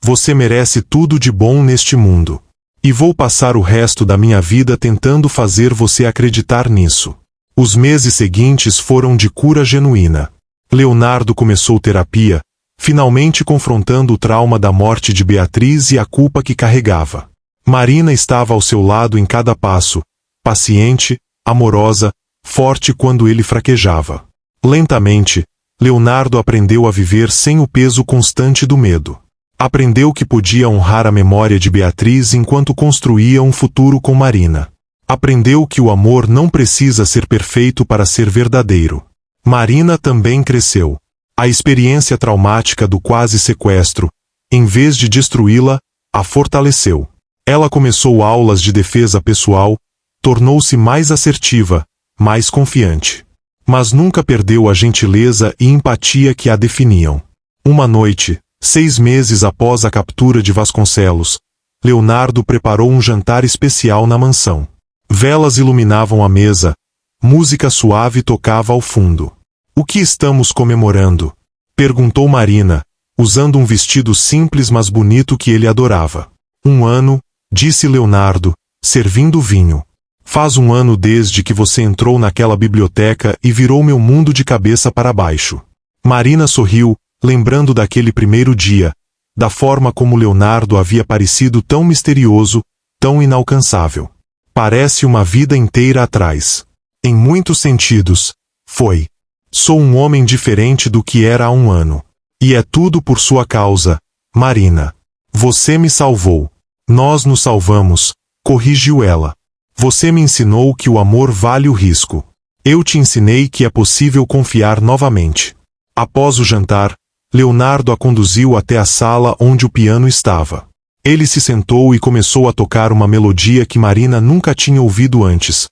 Você merece tudo de bom neste mundo. E vou passar o resto da minha vida tentando fazer você acreditar nisso. Os meses seguintes foram de cura genuína. Leonardo começou terapia, finalmente confrontando o trauma da morte de Beatriz e a culpa que carregava. Marina estava ao seu lado em cada passo, paciente, amorosa, forte quando ele fraquejava. Lentamente, Leonardo aprendeu a viver sem o peso constante do medo. Aprendeu que podia honrar a memória de Beatriz enquanto construía um futuro com Marina. Aprendeu que o amor não precisa ser perfeito para ser verdadeiro. Marina também cresceu. A experiência traumática do quase sequestro, em vez de destruí-la, a fortaleceu. Ela começou aulas de defesa pessoal, tornou-se mais assertiva, mais confiante. Mas nunca perdeu a gentileza e empatia que a definiam. Uma noite, 6 meses após a captura de Vasconcelos, Leonardo preparou um jantar especial na mansão. Velas iluminavam a mesa, música suave tocava ao fundo. O que estamos comemorando? Perguntou Marina, usando um vestido simples mas bonito que ele adorava. 1 ano, disse Leonardo, servindo vinho. Faz 1 ano desde que você entrou naquela biblioteca e virou meu mundo de cabeça para baixo. Marina sorriu, lembrando daquele primeiro dia, da forma como Leonardo havia parecido tão misterioso, tão inalcançável. Parece uma vida inteira atrás. Em muitos sentidos, foi. Sou um homem diferente do que era há 1 ano. E é tudo por sua causa, Marina. Você me salvou. Nós nos salvamos, corrigiu ela. Você me ensinou que o amor vale o risco. Eu te ensinei que é possível confiar novamente. Após o jantar, Leonardo a conduziu até a sala onde o piano estava. Ele se sentou e começou a tocar uma melodia que Marina nunca tinha ouvido antes.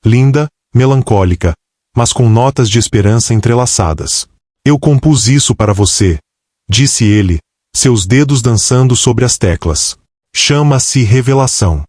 Linda, melancólica, mas com notas de esperança entrelaçadas. Eu compus isso para você, disse ele, seus dedos dançando sobre as teclas. Chama-se revelação.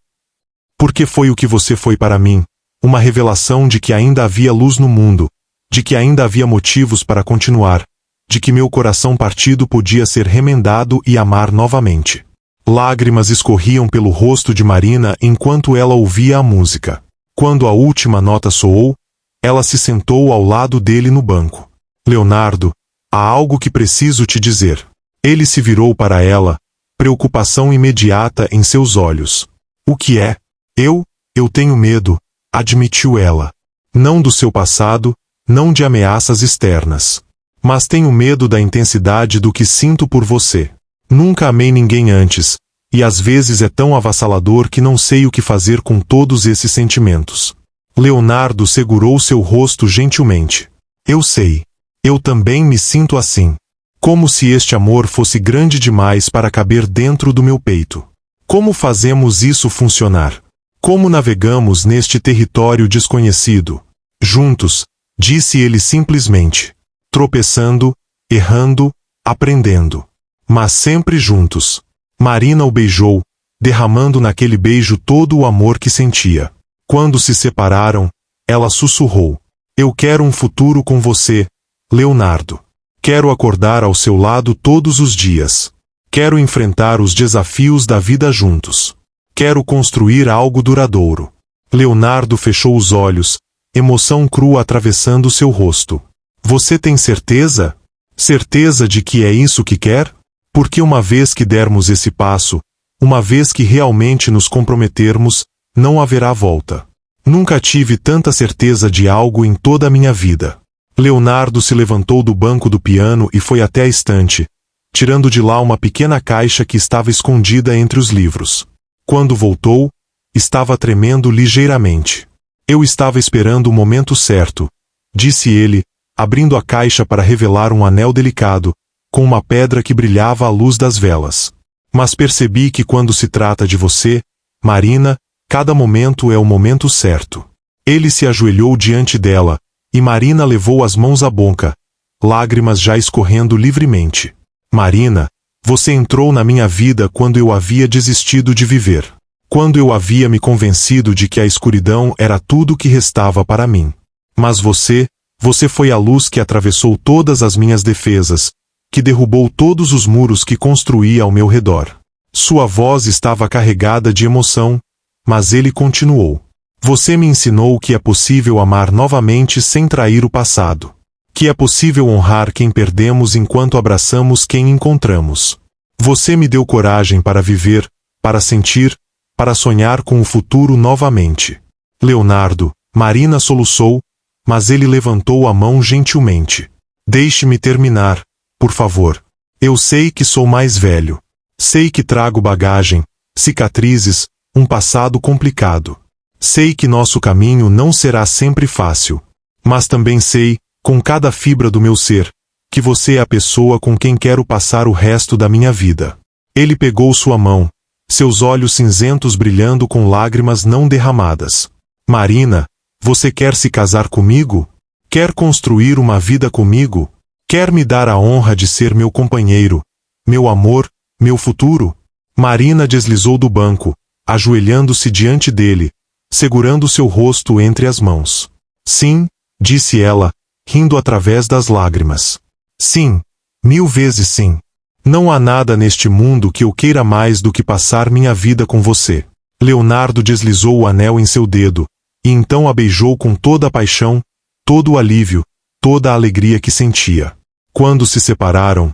Porque foi o que você foi para mim, uma revelação de que ainda havia luz no mundo, de que ainda havia motivos para continuar, de que meu coração partido podia ser remendado e amar novamente. Lágrimas escorriam pelo rosto de Marina enquanto ela ouvia a música. Quando a última nota soou, ela se sentou ao lado dele no banco. Leonardo, há algo que preciso te dizer. Ele se virou para ela, preocupação imediata em seus olhos. O que é? Eu tenho medo, admitiu ela. Não do seu passado, não de ameaças externas. Mas tenho medo da intensidade do que sinto por você. Nunca amei ninguém antes, E às vezes é tão avassalador que não sei o que fazer com todos esses sentimentos. Leonardo segurou seu rosto gentilmente. Eu sei. Eu também me sinto assim. Como se este amor fosse grande demais para caber dentro do meu peito. Como fazemos isso funcionar? Como navegamos neste território desconhecido? Juntos, disse ele simplesmente. Tropeçando, errando, aprendendo. Mas sempre juntos. Marina o beijou, derramando naquele beijo todo o amor que sentia. Quando se separaram, ela sussurrou. Eu quero um futuro com você, Leonardo. Quero acordar ao seu lado todos os dias. Quero enfrentar os desafios da vida juntos. Quero construir algo duradouro. Leonardo fechou os olhos, emoção crua atravessando seu rosto. Você tem certeza? Certeza de que é isso que quer? Porque uma vez que dermos esse passo, uma vez que realmente nos comprometermos, não haverá volta. Nunca tive tanta certeza de algo em toda a minha vida. Leonardo se levantou do banco do piano e foi até a estante, tirando de lá uma pequena caixa que estava escondida entre os livros. Quando voltou, estava tremendo ligeiramente. Eu estava esperando o momento certo, disse ele, abrindo a caixa para revelar um anel delicado, com uma pedra que brilhava à luz das velas. Mas percebi que quando se trata de você, Marina, cada momento é o momento certo. Ele se ajoelhou diante dela, e Marina levou as mãos à boca, lágrimas já escorrendo livremente. Marina, você entrou na minha vida quando eu havia desistido de viver. Quando eu havia me convencido de que a escuridão era tudo o que restava para mim. Mas você foi a luz que atravessou todas as minhas defesas, que derrubou todos os muros que construí ao meu redor. Sua voz estava carregada de emoção, mas ele continuou. Você me ensinou que é possível amar novamente sem trair o passado. Que é possível honrar quem perdemos enquanto abraçamos quem encontramos. Você me deu coragem para viver, para sentir, para sonhar com o futuro novamente. Leonardo, Marina soluçou, mas ele levantou a mão gentilmente. Deixe-me terminar, por favor. Eu sei que sou mais velho. Sei que trago bagagem, cicatrizes, um passado complicado. Sei que nosso caminho não será sempre fácil. Mas também sei, com cada fibra do meu ser, que você é a pessoa com quem quero passar o resto da minha vida. Ele pegou sua mão, seus olhos cinzentos brilhando com lágrimas não derramadas. Marina, você quer se casar comigo? Quer construir uma vida comigo? Quer me dar a honra de ser meu companheiro, meu amor, meu futuro? Marina deslizou do banco, ajoelhando-se diante dele, segurando seu rosto entre as mãos. Sim, disse ela, rindo através das lágrimas. Sim, 1000 vezes sim. Não há nada neste mundo que eu queira mais do que passar minha vida com você. Leonardo deslizou o anel em seu dedo, e então a beijou com toda a paixão, todo o alívio, toda a alegria que sentia. Quando se separaram,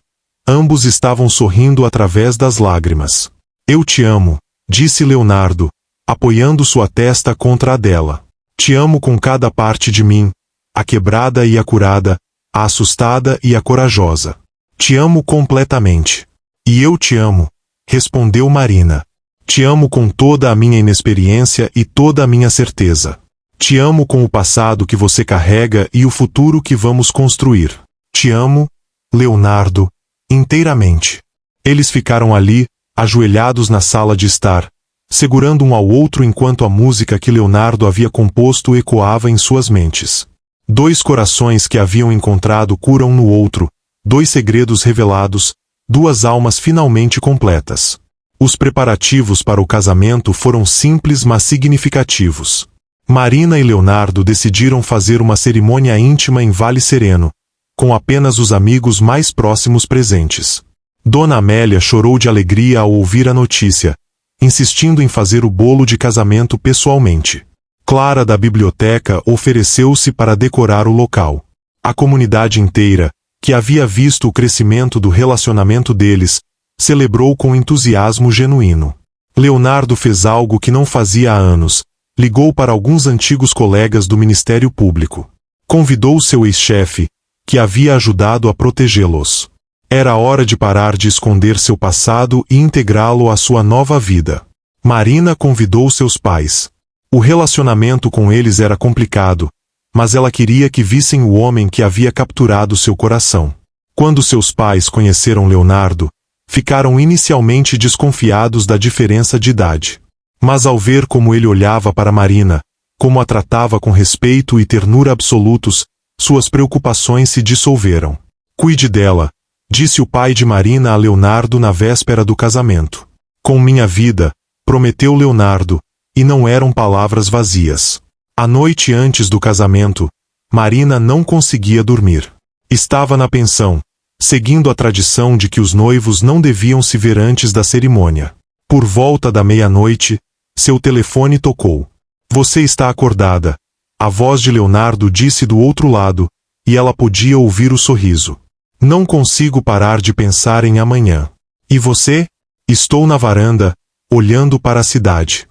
ambos estavam sorrindo através das lágrimas. Eu te amo, disse Leonardo, apoiando sua testa contra a dela. Te amo com cada parte de mim, a quebrada e a curada, a assustada e a corajosa. Te amo completamente. E eu te amo, respondeu Marina. Te amo com toda a minha inexperiência e toda a minha certeza. Te amo com o passado que você carrega e o futuro que vamos construir. Te amo, Leonardo, inteiramente. Eles ficaram ali, ajoelhados na sala de estar, segurando um ao outro enquanto a música que Leonardo havia composto ecoava em suas mentes. Dois corações que haviam encontrado cura um no outro, dois segredos revelados, duas almas finalmente completas. Os preparativos para o casamento foram simples mas significativos. Marina e Leonardo decidiram fazer uma cerimônia íntima em Vale Sereno, com apenas os amigos mais próximos presentes. Dona Amélia chorou de alegria ao ouvir a notícia, insistindo em fazer o bolo de casamento pessoalmente. Clara da biblioteca ofereceu-se para decorar o local. A comunidade inteira, que havia visto o crescimento do relacionamento deles, celebrou com entusiasmo genuíno. Leonardo fez algo que não fazia há anos, ligou para alguns antigos colegas do Ministério Público. Convidou seu ex-chefe, que havia ajudado a protegê-los. Era hora de parar de esconder seu passado e integrá-lo à sua nova vida. Marina convidou seus pais. O relacionamento com eles era complicado, mas ela queria que vissem o homem que havia capturado seu coração. Quando seus pais conheceram Leonardo, ficaram inicialmente desconfiados da diferença de idade. Mas ao ver como ele olhava para Marina, como a tratava com respeito e ternura absolutos, suas preocupações se dissolveram. Cuide dela, disse o pai de Marina a Leonardo na véspera do casamento. Com minha vida, prometeu Leonardo, e não eram palavras vazias. A noite antes do casamento, Marina não conseguia dormir. Estava na pensão, seguindo a tradição de que os noivos não deviam se ver antes da cerimônia. Por volta da meia-noite, seu telefone tocou. Você está acordada, a voz de Leonardo disse do outro lado, e ela podia ouvir o sorriso. Não consigo parar de pensar em amanhã. E você? Estou na varanda, olhando para a cidade.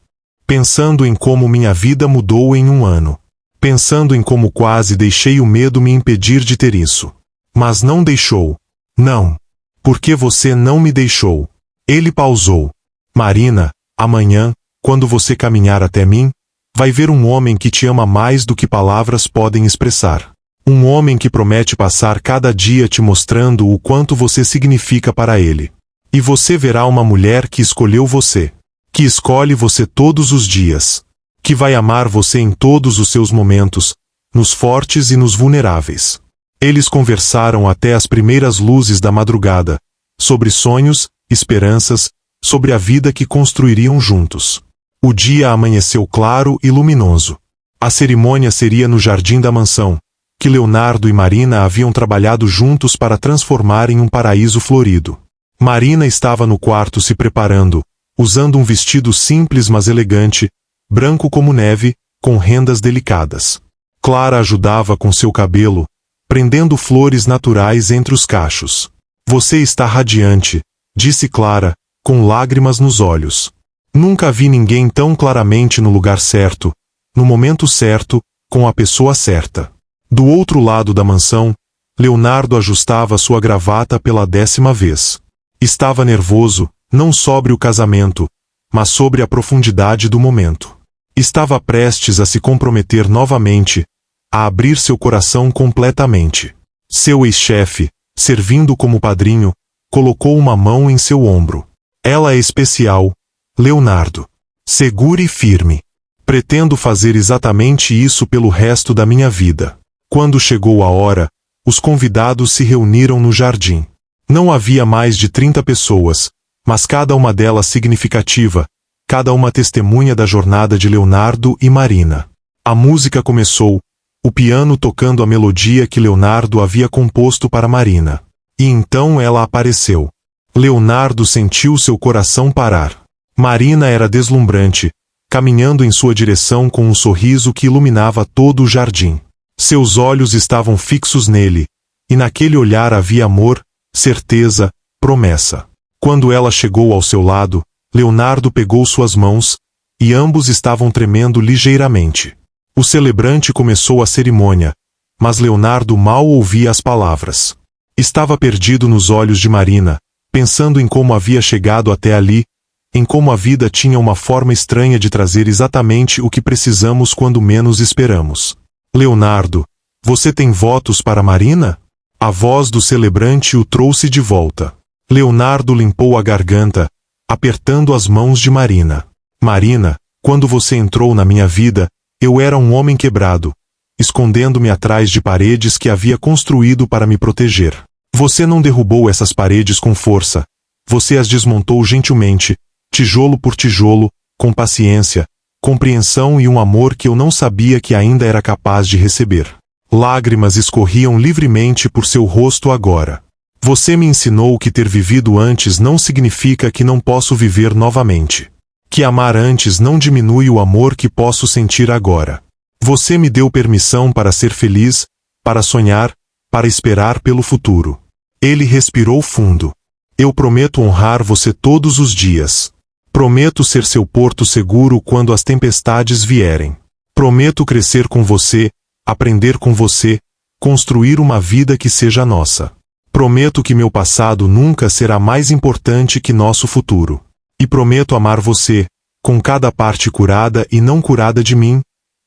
Pensando em como minha vida mudou em um ano. Pensando em como quase deixei o medo me impedir de ter isso. Mas não deixou. Não. Por que você não me deixou? Ele pausou. Marina, amanhã, quando você caminhar até mim, vai ver um homem que te ama mais do que palavras podem expressar. Um homem que promete passar cada dia te mostrando o quanto você significa para ele. E você verá uma mulher que escolheu você. Que escolhe você todos os dias. Que vai amar você em todos os seus momentos, nos fortes e nos vulneráveis. Eles conversaram até as primeiras luzes da madrugada, sobre sonhos, esperanças, sobre a vida que construiriam juntos. O dia amanheceu claro e luminoso. A cerimônia seria no jardim da mansão, que Leonardo e Marina haviam trabalhado juntos para transformar em um paraíso florido. Marina estava no quarto se preparando, usando um vestido simples mas elegante, branco como neve, com rendas delicadas. Clara ajudava com seu cabelo, prendendo flores naturais entre os cachos. Você está radiante, disse Clara, com lágrimas nos olhos. Nunca vi ninguém tão claramente no lugar certo, no momento certo, com a pessoa certa. Do outro lado da mansão, Leonardo ajustava sua gravata pela 10ª vez. Estava nervoso, não sobre o casamento, mas sobre a profundidade do momento. Estava prestes a se comprometer novamente, a abrir seu coração completamente. Seu ex-chefe, servindo como padrinho, colocou uma mão em seu ombro. Ela é especial, Leonardo. Segure e firme. Pretendo fazer exatamente isso pelo resto da minha vida. Quando chegou a hora, os convidados se reuniram no jardim. Não havia mais de 30 pessoas, mas cada uma delas significativa, cada uma testemunha da jornada de Leonardo e Marina. A música começou, o piano tocando a melodia que Leonardo havia composto para Marina. E então ela apareceu. Leonardo sentiu seu coração parar. Marina era deslumbrante, caminhando em sua direção com um sorriso que iluminava todo o jardim. Seus olhos estavam fixos nele, e naquele olhar havia amor, certeza, promessa. Quando ela chegou ao seu lado, Leonardo pegou suas mãos, e ambos estavam tremendo ligeiramente. O celebrante começou a cerimônia, mas Leonardo mal ouvia as palavras. Estava perdido nos olhos de Marina, pensando em como havia chegado até ali, em como a vida tinha uma forma estranha de trazer exatamente o que precisamos quando menos esperamos. Leonardo, você tem votos para Marina? A voz do celebrante o trouxe de volta. Leonardo limpou a garganta, apertando as mãos de Marina. Marina, quando você entrou na minha vida, eu era um homem quebrado, escondendo-me atrás de paredes que havia construído para me proteger. Você não derrubou essas paredes com força. Você as desmontou gentilmente, tijolo por tijolo, com paciência, compreensão e um amor que eu não sabia que ainda era capaz de receber. Lágrimas escorriam livremente por seu rosto agora. Você me ensinou que ter vivido antes não significa que não posso viver novamente. Que amar antes não diminui o amor que posso sentir agora. Você me deu permissão para ser feliz, para sonhar, para esperar pelo futuro. Ele respirou fundo. Eu prometo honrar você todos os dias. Prometo ser seu porto seguro quando as tempestades vierem. Prometo crescer com você, aprender com você, construir uma vida que seja nossa. Prometo que meu passado nunca será mais importante que nosso futuro. E prometo amar você, com cada parte curada e não curada de mim,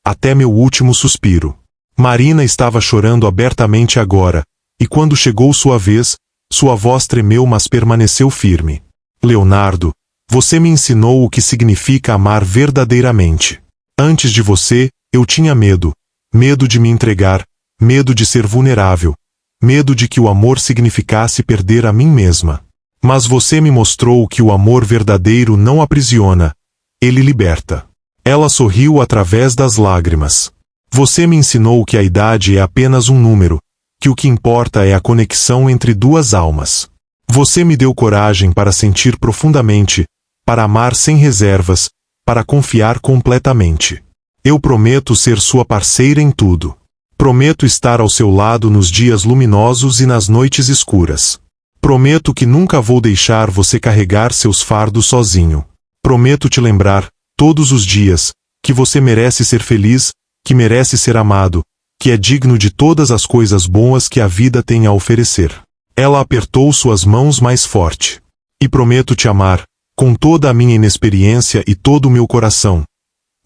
até meu último suspiro. Marina estava chorando abertamente agora, e quando chegou sua vez, sua voz tremeu mas permaneceu firme. Leonardo, você me ensinou o que significa amar verdadeiramente. Antes de você, eu tinha medo. Medo de me entregar, medo de ser vulnerável, medo de que o amor significasse perder a mim mesma. Mas você me mostrou que o amor verdadeiro não aprisiona, ele liberta. Ela sorriu através das lágrimas. Você me ensinou que a idade é apenas um número, que o que importa é a conexão entre duas almas. Você me deu coragem para sentir profundamente, para amar sem reservas, para confiar completamente. Eu prometo ser sua parceira em tudo. Prometo estar ao seu lado nos dias luminosos e nas noites escuras. Prometo que nunca vou deixar você carregar seus fardos sozinho. Prometo te lembrar, todos os dias, que você merece ser feliz, que merece ser amado, que é digno de todas as coisas boas que a vida tem a oferecer. Ela apertou suas mãos mais forte. E prometo te amar, com toda a minha inexperiência e todo o meu coração.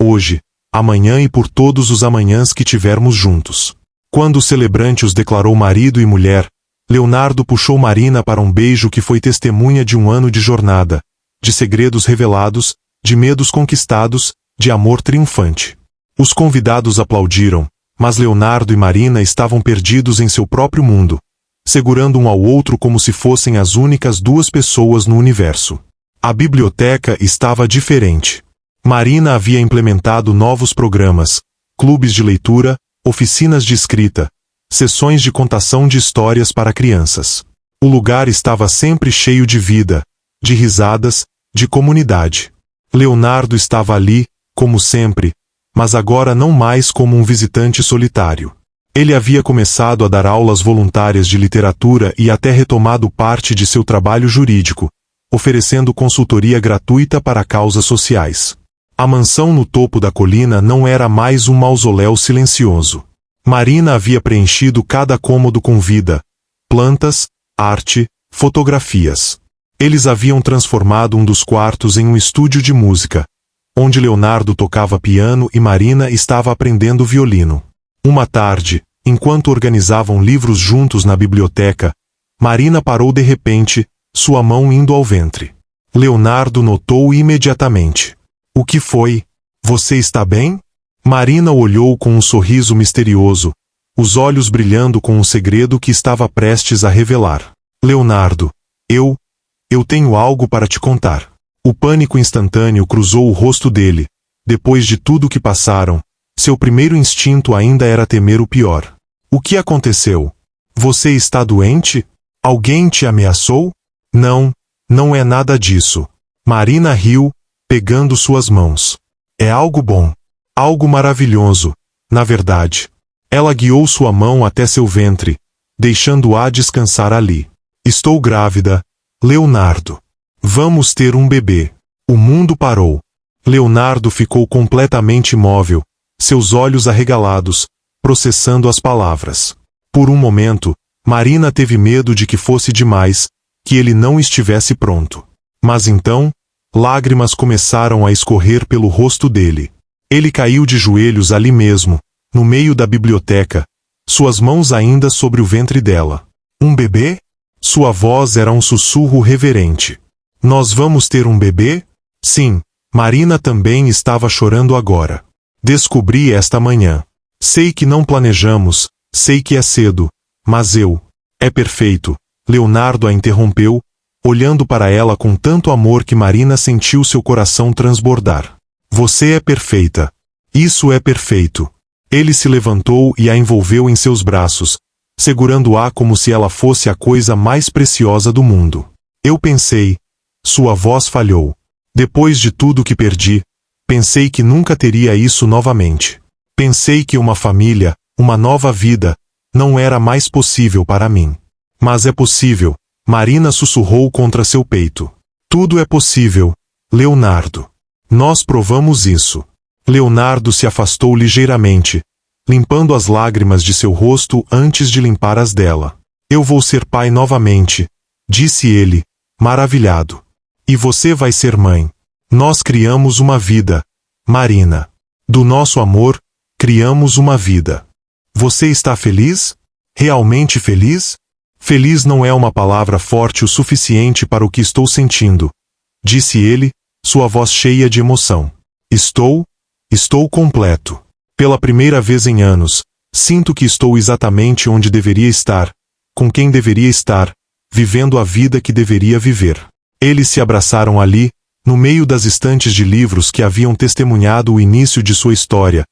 Hoje, amanhã e por todos os amanhãs que tivermos juntos. Quando o celebrante os declarou marido e mulher, Leonardo puxou Marina para um beijo que foi testemunha de um ano de jornada, de segredos revelados, de medos conquistados, de amor triunfante. Os convidados aplaudiram, mas Leonardo e Marina estavam perdidos em seu próprio mundo, segurando um ao outro como se fossem as únicas duas pessoas no universo. A biblioteca estava diferente. Marina havia implementado novos programas, clubes de leitura, oficinas de escrita, sessões de contação de histórias para crianças. O lugar estava sempre cheio de vida, de risadas, de comunidade. Leonardo estava ali, como sempre, mas agora não mais como um visitante solitário. Ele havia começado a dar aulas voluntárias de literatura e até retomado parte de seu trabalho jurídico, oferecendo consultoria gratuita para causas sociais. A mansão no topo da colina não era mais um mausoléu silencioso. Marina havia preenchido cada cômodo com vida, plantas, arte, fotografias. Eles haviam transformado um dos quartos em um estúdio de música, onde Leonardo tocava piano e Marina estava aprendendo violino. Uma tarde, enquanto organizavam livros juntos na biblioteca, Marina parou de repente, sua mão indo ao ventre. Leonardo notou imediatamente. O que foi? Você está bem? Marina olhou com um sorriso misterioso, os olhos brilhando com um segredo que estava prestes a revelar. Leonardo, eu tenho algo para te contar. O pânico instantâneo cruzou o rosto dele. Depois de tudo que passaram, seu primeiro instinto ainda era temer o pior. O que aconteceu? Você está doente? Alguém te ameaçou? Não, não é nada disso. Marina riu, pegando suas mãos. É algo bom. Algo maravilhoso, na verdade. Ela guiou sua mão até seu ventre, deixando-a descansar ali. Estou grávida, Leonardo. Vamos ter um bebê. O mundo parou. Leonardo ficou completamente imóvel, seus olhos arregalados, processando as palavras. Por um momento, Marina teve medo de que fosse demais, que ele não estivesse pronto. Mas então, lágrimas começaram a escorrer pelo rosto dele. Ele caiu de joelhos ali mesmo, no meio da biblioteca, suas mãos ainda sobre o ventre dela. Um bebê? Sua voz era um sussurro reverente. Nós vamos ter um bebê? Sim, Marina também estava chorando agora. Descobri esta manhã. Sei que não planejamos, sei que é cedo, mas é perfeito. Leonardo a interrompeu, olhando para ela com tanto amor que Marina sentiu seu coração transbordar. Você é perfeita. Isso é perfeito. Ele se levantou e a envolveu em seus braços, segurando-a como se ela fosse a coisa mais preciosa do mundo. Eu pensei. Sua voz falhou. Depois de tudo que perdi, pensei que nunca teria isso novamente. Pensei que uma família, uma nova vida, não era mais possível para mim. Mas é possível, Marina sussurrou contra seu peito. Tudo é possível, Leonardo. Nós provamos isso. Leonardo se afastou ligeiramente, limpando as lágrimas de seu rosto antes de limpar as dela. Eu vou ser pai novamente, disse ele, maravilhado. E você vai ser mãe. Nós criamos uma vida, Marina. Do nosso amor, criamos uma vida. Você está feliz? Realmente feliz? Feliz não é uma palavra forte o suficiente para o que estou sentindo, disse ele, sua voz cheia de emoção. Estou completo. Pela primeira vez em anos, sinto que estou exatamente onde deveria estar, com quem deveria estar, vivendo a vida que deveria viver. Eles se abraçaram ali, no meio das estantes de livros que haviam testemunhado o início de sua história,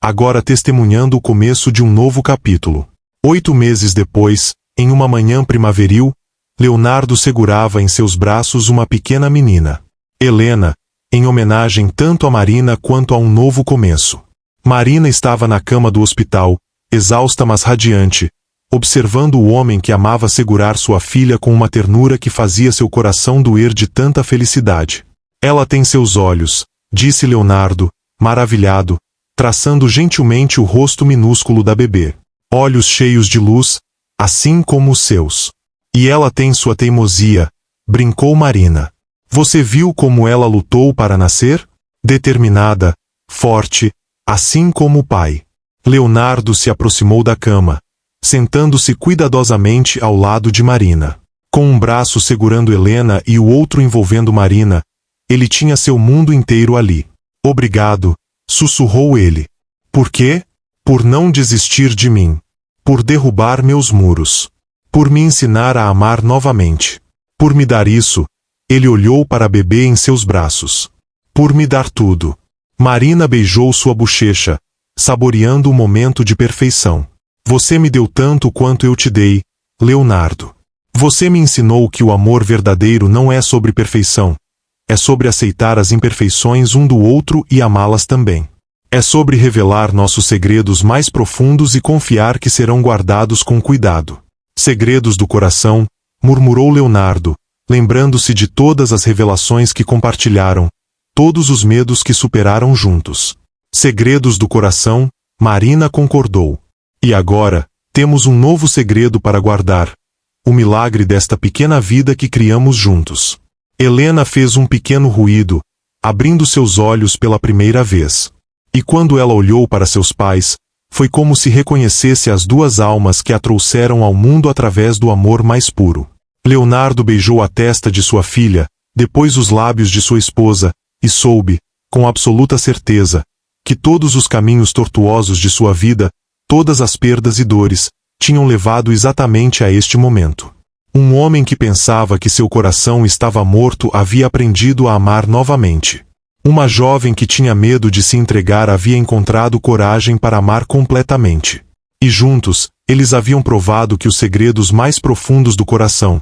agora testemunhando o começo de um novo capítulo. 8 meses depois, em uma manhã primaveril, Leonardo segurava em seus braços uma pequena menina, Helena, em homenagem tanto a Marina quanto a um novo começo. Marina estava na cama do hospital, exausta mas radiante, observando o homem que amava segurar sua filha com uma ternura que fazia seu coração doer de tanta felicidade. Ela tem seus olhos, disse Leonardo, maravilhado, traçando gentilmente o rosto minúsculo da bebê. Olhos cheios de luz, assim como os seus. E ela tem sua teimosia, brincou Marina. Você viu como ela lutou para nascer? Determinada, forte, assim como o pai. Leonardo se aproximou da cama, sentando-se cuidadosamente ao lado de Marina. Com um braço segurando Helena e o outro envolvendo Marina, ele tinha seu mundo inteiro ali. Obrigado, sussurrou ele. Por quê? Por não desistir de mim. Por derrubar meus muros. Por me ensinar a amar novamente. Por me dar isso, ele olhou para a bebê em seus braços. Por me dar tudo. Marina beijou sua bochecha, saboreando o momento de perfeição. Você me deu tanto quanto eu te dei, Leonardo. Você me ensinou que o amor verdadeiro não é sobre perfeição. É sobre aceitar as imperfeições um do outro e amá-las também. É sobre revelar nossos segredos mais profundos e confiar que serão guardados com cuidado. Segredos do coração, murmurou Leonardo, lembrando-se de todas as revelações que compartilharam, todos os medos que superaram juntos. Segredos do coração, Marina concordou. E agora, temos um novo segredo para guardar. O milagre desta pequena vida que criamos juntos. Helena fez um pequeno ruído, abrindo seus olhos pela primeira vez. E quando ela olhou para seus pais, foi como se reconhecesse as duas almas que a trouxeram ao mundo através do amor mais puro. Leonardo beijou a testa de sua filha, depois os lábios de sua esposa, e soube, com absoluta certeza, que todos os caminhos tortuosos de sua vida, todas as perdas e dores, tinham levado exatamente a este momento. Um homem que pensava que seu coração estava morto havia aprendido a amar novamente. Uma jovem que tinha medo de se entregar havia encontrado coragem para amar completamente. E juntos, eles haviam provado que os segredos mais profundos do coração,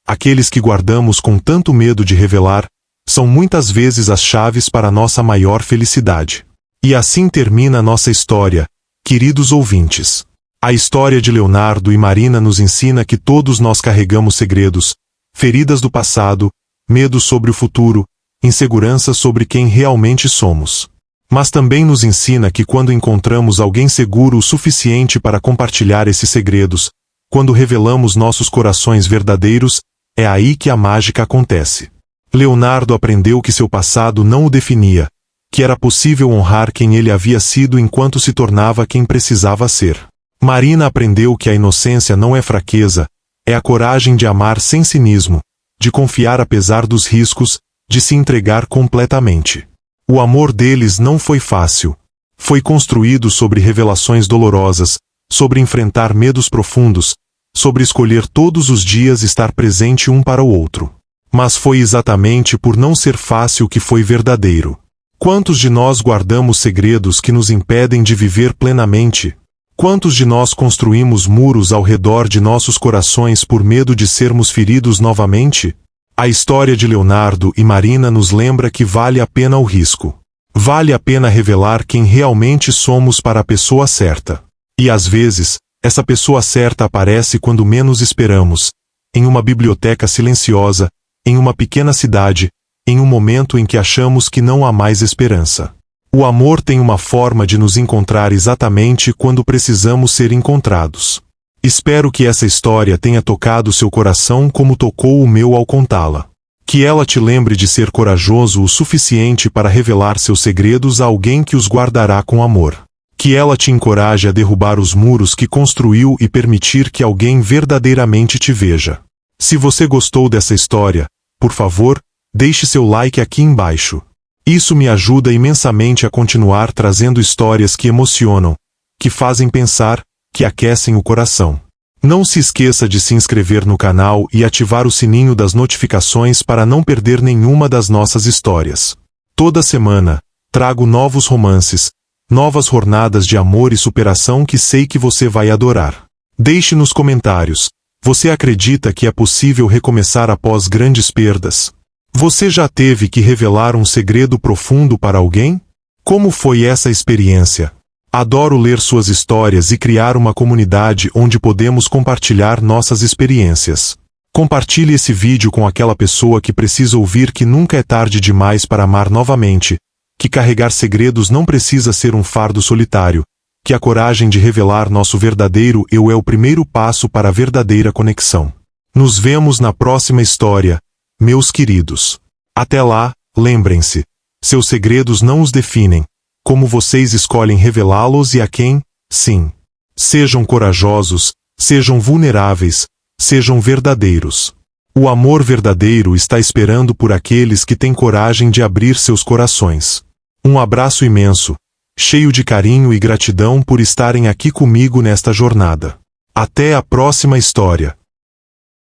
aqueles que guardamos com tanto medo de revelar, são muitas vezes as chaves para nossa maior felicidade. E assim termina nossa história, queridos ouvintes. A história de Leonardo e Marina nos ensina que todos nós carregamos segredos, feridas do passado, medos sobre o futuro, inseguranças sobre quem realmente somos. Mas também nos ensina que quando encontramos alguém seguro o suficiente para compartilhar esses segredos, quando revelamos nossos corações verdadeiros, é aí que a mágica acontece. Leonardo aprendeu que seu passado não o definia, que era possível honrar quem ele havia sido enquanto se tornava quem precisava ser. Marina aprendeu que a inocência não é fraqueza, é a coragem de amar sem cinismo, de confiar apesar dos riscos, de se entregar completamente. O amor deles não foi fácil. Foi construído sobre revelações dolorosas, sobre enfrentar medos profundos, sobre escolher todos os dias estar presente um para o outro. Mas foi exatamente por não ser fácil que foi verdadeiro. Quantos de nós guardamos segredos que nos impedem de viver plenamente? Quantos de nós construímos muros ao redor de nossos corações por medo de sermos feridos novamente? A história de Leonardo e Marina nos lembra que vale a pena o risco. Vale a pena revelar quem realmente somos para a pessoa certa. E às vezes, essa pessoa certa aparece quando menos esperamos, em uma biblioteca silenciosa, em uma pequena cidade, em um momento em que achamos que não há mais esperança. O amor tem uma forma de nos encontrar exatamente quando precisamos ser encontrados. Espero que essa história tenha tocado seu coração como tocou o meu ao contá-la. Que ela te lembre de ser corajoso o suficiente para revelar seus segredos a alguém que os guardará com amor. Que ela te encoraje a derrubar os muros que construiu e permitir que alguém verdadeiramente te veja. Se você gostou dessa história, por favor, deixe seu like aqui embaixo. Isso me ajuda imensamente a continuar trazendo histórias que emocionam, que fazem pensar, que aquecem o coração. Não se esqueça de se inscrever no canal e ativar o sininho das notificações para não perder nenhuma das nossas histórias. Toda semana, trago novos romances, novas jornadas de amor e superação que sei que você vai adorar. Deixe nos comentários, você acredita que é possível recomeçar após grandes perdas? Você já teve que revelar um segredo profundo para alguém? Como foi essa experiência? Adoro ler suas histórias e criar uma comunidade onde podemos compartilhar nossas experiências. Compartilhe esse vídeo com aquela pessoa que precisa ouvir que nunca é tarde demais para amar novamente, que carregar segredos não precisa ser um fardo solitário, que a coragem de revelar nosso verdadeiro eu é o primeiro passo para a verdadeira conexão. Nos vemos na próxima história, meus queridos. Até lá, lembrem-se, seus segredos não os definem, como vocês escolhem revelá-los e a quem, sim. Sejam corajosos, sejam vulneráveis, sejam verdadeiros. O amor verdadeiro está esperando por aqueles que têm coragem de abrir seus corações. Um abraço imenso, cheio de carinho e gratidão por estarem aqui comigo nesta jornada. Até a próxima história.